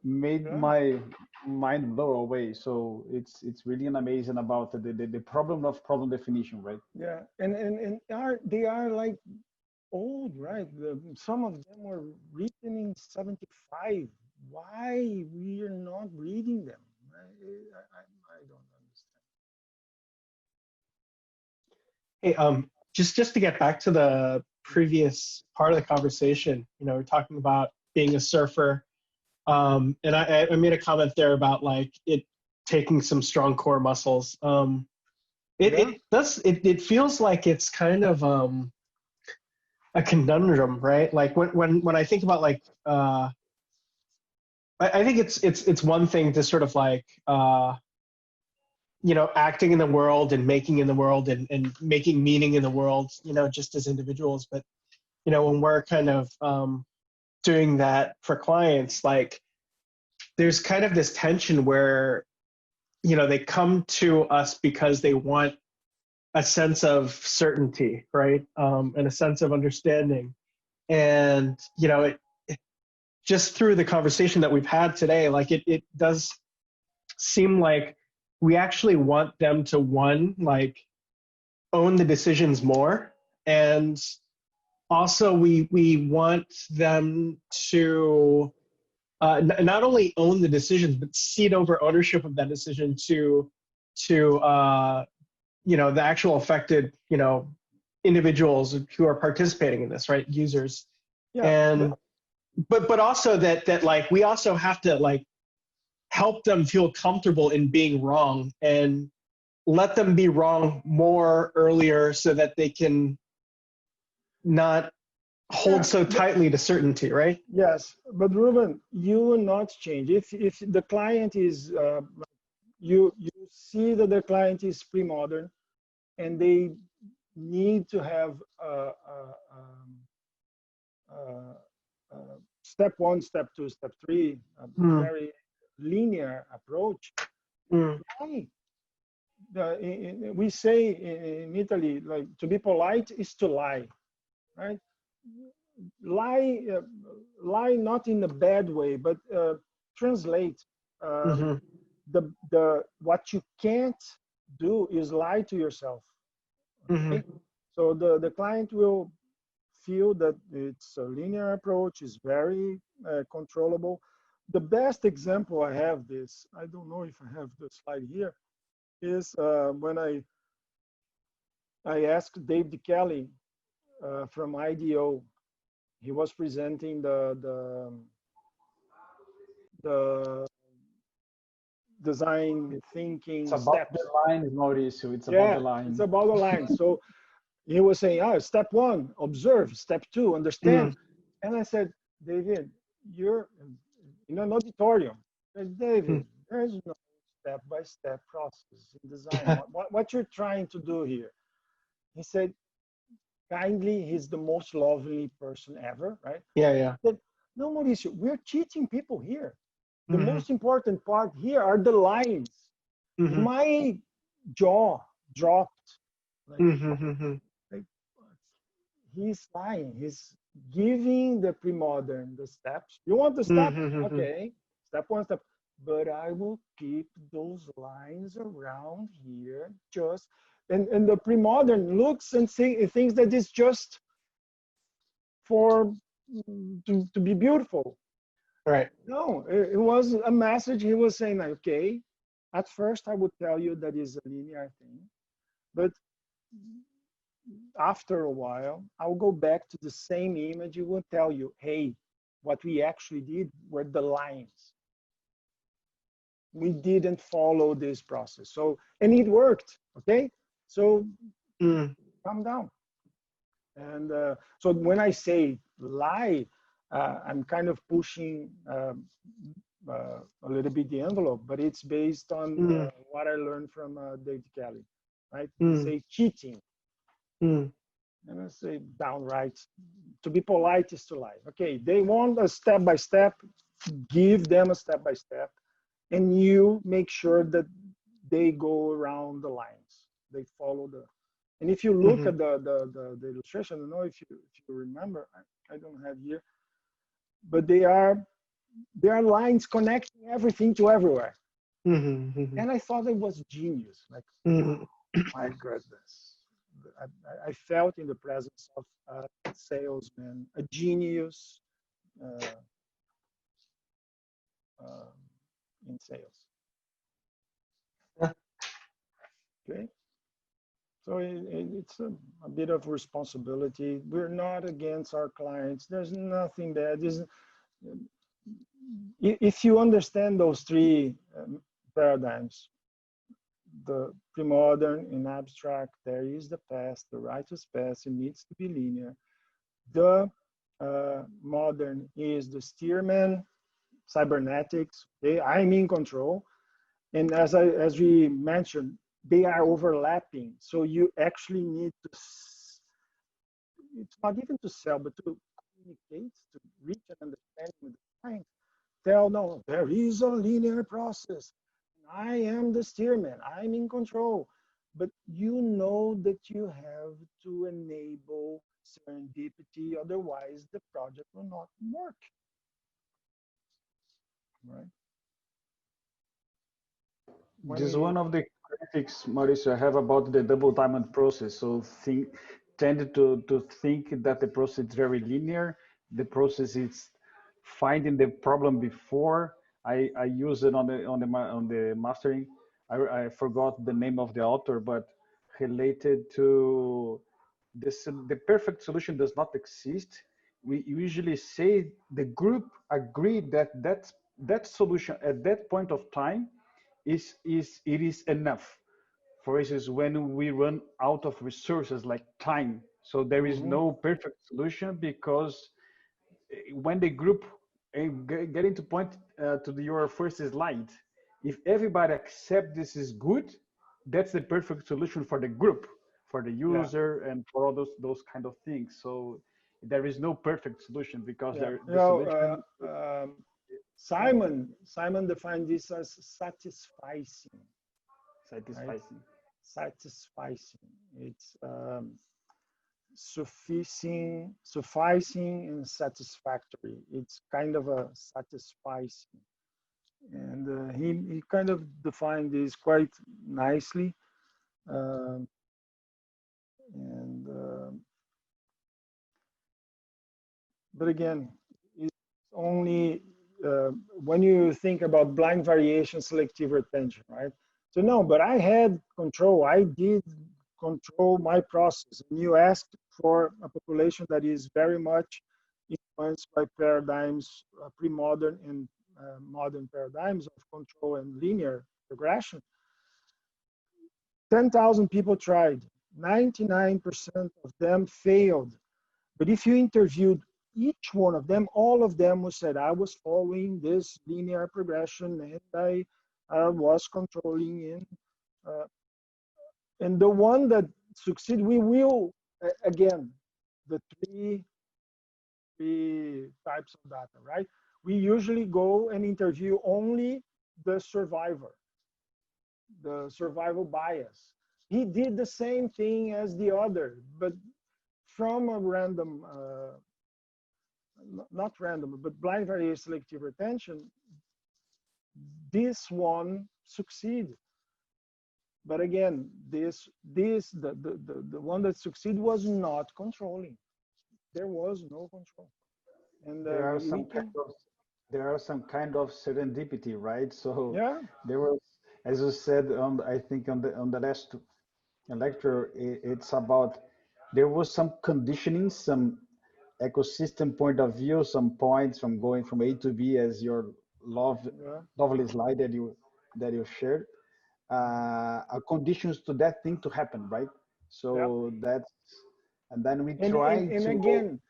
made my mind blow away. So it's really amazing about the problem of problem definition, right? Yeah, and they are like old, right? Some of them were written in 75. Why we are not reading them? I don't understand. Hey, just to get back to the previous part of the conversation, we're talking about being a surfer. And I made a comment there about like it taking some strong core muscles. It feels like it's kind of a conundrum, right? Like when I think about like I think it's one thing to sort of like acting in the world and making in the world and making meaning in the world, just as individuals. But when we're kind of doing that for clients, like there's kind of this tension where they come to us because they want a sense of certainty, right? And a sense of understanding. And it just through the conversation that we've had today, like it does seem like we actually want them to like own the decisions more, and also we want them to not only own the decisions, but cede over ownership of that decision to the actual affected, individuals who are participating in this, right? Users. Yeah. And, but also that like, we also have to like help them feel comfortable in being wrong and let them be wrong more earlier so that they can not hold so tightly to certainty, right? Yes, but Ruben, you will not change. If the client is, you see that the client is pre-modern and they need to have step one, step two, step three, a Mm, very linear approach. mm, Why? We say in Italy, like to be polite is to lie, right? Lie, lie not in a bad way, but translate. mm-hmm, The what you can't do is lie to yourself. mm-hmm, Okay, so the client will feel that it's a linear approach, is very controllable. The best example I have this, I don't know if I have the slide here, is when I asked Dave Kelly from IDEO. He was presenting the design It's thinking about the steps. lines, Mauricio. It's about the Yeah, it's line. about the line. So he was saying, step one, observe. Step two, mm, understand. And I said, David, you're in an auditorium. I said, David, there's no step-by-step process in design. mm. What you're trying to do here? He said, kindly, he's the most lovely person ever, right? Yeah, yeah. He said, no, Mauricio, we're teaching people here. The Mm-hmm, most important part here are the lines. mm-hmm, My jaw dropped. Like, mm-hmm, mm-hmm, like he's lying. He's giving the pre-modern the steps. You want the step? mm-hmm, Okay, step one, step. But I will keep those lines around here just, and the pre-modern looks and thinks that it's just for to be beautiful. right. No, it was a message. He was saying, like, okay, at first I would tell you that is a linear thing, but after a while, I'll go back to the same image. It will tell you, hey, what we actually did were the lines. We didn't follow this process. So, and it worked, okay? So Mm, calm down. And so when I say lie, I'm kind of pushing a little bit the envelope, but it's based on mm, what I learned from David Kelly, right? He mm, say cheating, mm, and I say downright. To be polite is to lie. Okay, they want a step by step. Give them a step by step, and you make sure that they go around the lines. They follow the. And if you look mm-hmm, at the illustration, I don't know if you remember. I don't have here, but they are lines connecting everything to everywhere. mm-hmm, mm-hmm, And I thought it was genius. Like, mm-hmm. my goodness. I felt in the presence of a salesman, a genius uh, uh, in sales. Okay, so it's a bit of responsibility. We're not against our clients. There's nothing bad. If you understand those three paradigms, the pre-modern in abstract, there is the past, the righteous past, it needs to be linear. The modern is the steerman, cybernetics. Okay, I'm in control, and as we mentioned, they are overlapping. So you actually need to. It's not even to sell, but to communicate, to reach an understanding with the client. Tell no, there is a linear process. I am the steerman. I'm in control. But you know that you have to enable serendipity, otherwise the project will not work. Right? When This is we one of the critics, Mauricio, I have about the double diamond process. So tend to think that the process is very linear. The process is finding the problem before. I use it on the mastering. I forgot the name of the author, but related to this, the perfect solution does not exist. We usually say the group agreed that that solution at that point of time it is enough. For instance, when we run out of resources like time, So there is Mm-hmm. no perfect solution, because when the group, and getting to point your first slide, if everybody accept this is good, that's the perfect solution for the group, for the Yeah, user, and for all those kind of things. So there is no perfect solution, because yeah. the solution, yeah, Simon defined this as satisficing, right? satisfying. Satisficing. It's sufficing and satisfactory. It's kind of a satisficing. And he kind of defined this quite nicely. Um, and But again, it's only when you think about blind variation, selective retention, right? So no, but I had control. I did control my process. And you asked for a population that is very much influenced by paradigms, pre-modern and modern paradigms of control and linear regression. 10,000 people tried. 99% of them failed. But if you interviewed each one of them, all of them would said, I was following this linear progression and I was controlling in. And the one that succeed, we will, again, the three types of data, right? We usually go and interview only the survivor, the survival bias. He did the same thing as the other, but from a random not random, but blind variation selective retention, this one succeeded. But again, the one that succeeded was not controlling. There was no control. And there are we some kind can, of there are some kind of serendipity, right? So yeah, there was, as you said, on I think on the last lecture, it's about, there was some conditioning, some ecosystem point of view, some points from going from A to B, as your yeah, lovely slide that you shared, conditions to that thing to happen, right? yeah. So that's, and then we And, try to, again,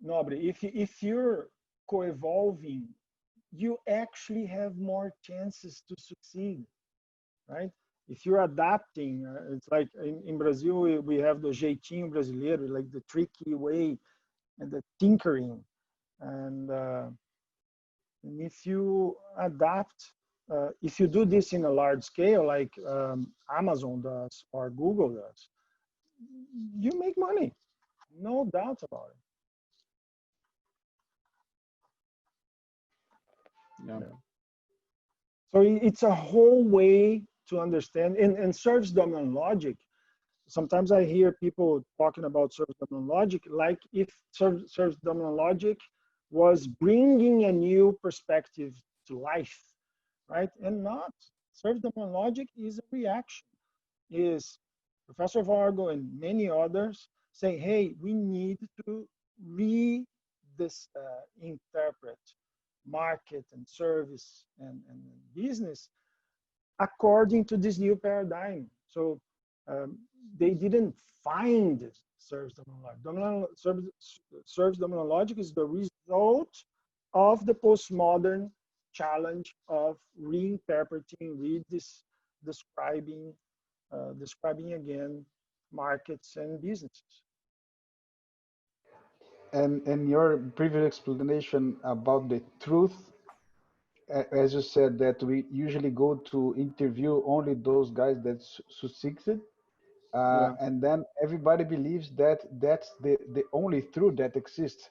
Nobre, if you're co-evolving, you actually have more chances to succeed, right? If you're adapting, it's like in Brazil, we have the jeitinho brasileiro, like the tricky way and the tinkering. And if you adapt, if you do this in a large scale, like Amazon does or Google does, you make money, no doubt about it. yeah. Yeah. So it's a whole way to understand, and service dominant logic. Sometimes I hear people talking about service dominant logic like if service dominant logic was bringing a new perspective to life, right? And not. Service dominant logic is a reaction. Is Professor Vargo and many others saying, hey, we need to interpret market and service and business according to this new paradigm. So they didn't find service dominant logic. Service dominant logic is the result of the postmodern challenge of reinterpreting, describing again markets and businesses. And your previous explanation about the truth, as you said, that we usually go to interview only those guys that succeeded, Yeah, and then everybody believes that that's the only truth that exists.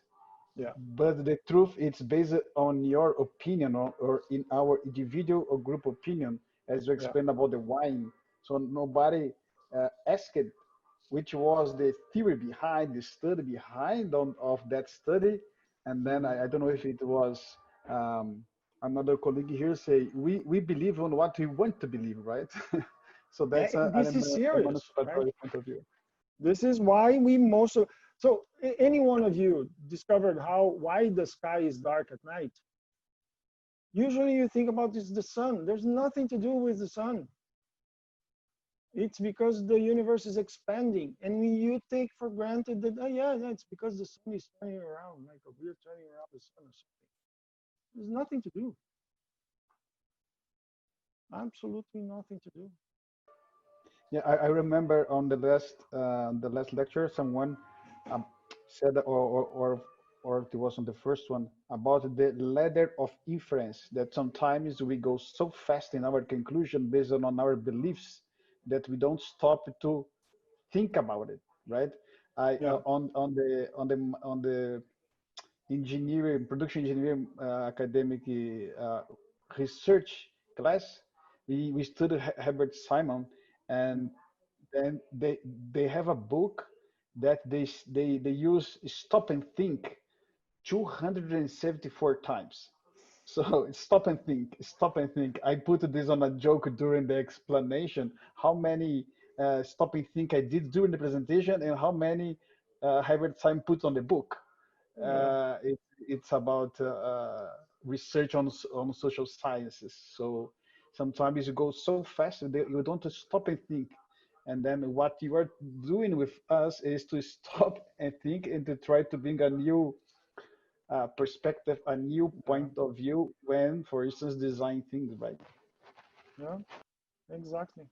yeah, But the truth, it's based on your opinion, or in our individual or group opinion, as you yeah. explained about the wine. So nobody asked which was the theory behind, the study behind of that study. And then Mhm. I don't know if it was another colleague here say, we believe on what we want to believe, right? So Yeah, that's this is a serious, right? manipulatory point of view. This is why we most of, so any one of you discovered why the sky is dark at night? Usually you think about this, the sun. There's nothing to do with the sun. It's because the universe is expanding, and you take for granted that, oh yeah, it's because the sun is turning around, like we're turning around the sun or something. There's nothing to do. Absolutely nothing to do. Yeah, I remember on the last lecture, someone um, said, or it was on the first one, about the ladder of inference, that sometimes we go so fast in our conclusion based on our beliefs that we don't stop to think about it, right? I Yeah. on the engineering, production engineering academic research class, we studied Herbert Simon, and then they have a book that they use stop and think 274 times. So stop and think. I put this on a joke during the explanation. How many stop and think I did during the presentation, and how many Herbert Simon put on the book. Yeah. It's about research on social sciences. So sometimes you go so fast that you don't stop and think. And then what you are doing with us is to stop and think and to try to bring a new perspective, a new Yeah. point of view when, for instance, design things, right? Yeah. Exactly.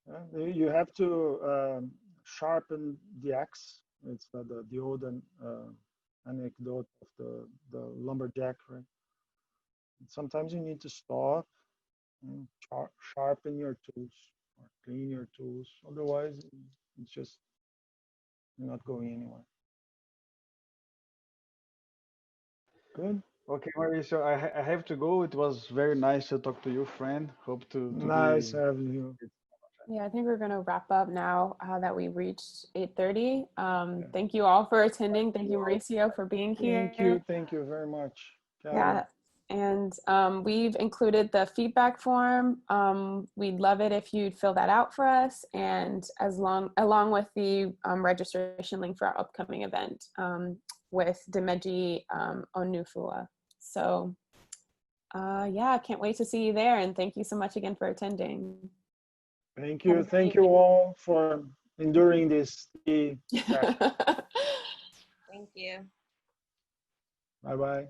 Yeah. You have to sharpen the axe. It's the old anecdote of the lumberjack, right? Sometimes you need to stop and sharpen your tools or clean your tools. Otherwise, it's just you're not going anywhere. Good. Okay, Mauricio, I have to go. It was very nice to talk to you, friend. Hope to Nice be. having you. Yeah, I think we're going to wrap up now that we reached 8:30. Yeah. Thank you all for attending. Thank you, Mauricio, for being here. Thank you very much, Kelly. Yeah, and we've included the feedback form. We'd love it if you'd fill that out for us, and along with the registration link for our upcoming event with Demeji Onufua. So yeah, I can't wait to see you there, and thank you so much again for attending. Thank you. Thank you all for enduring this. Thank Thank you. Bye-bye.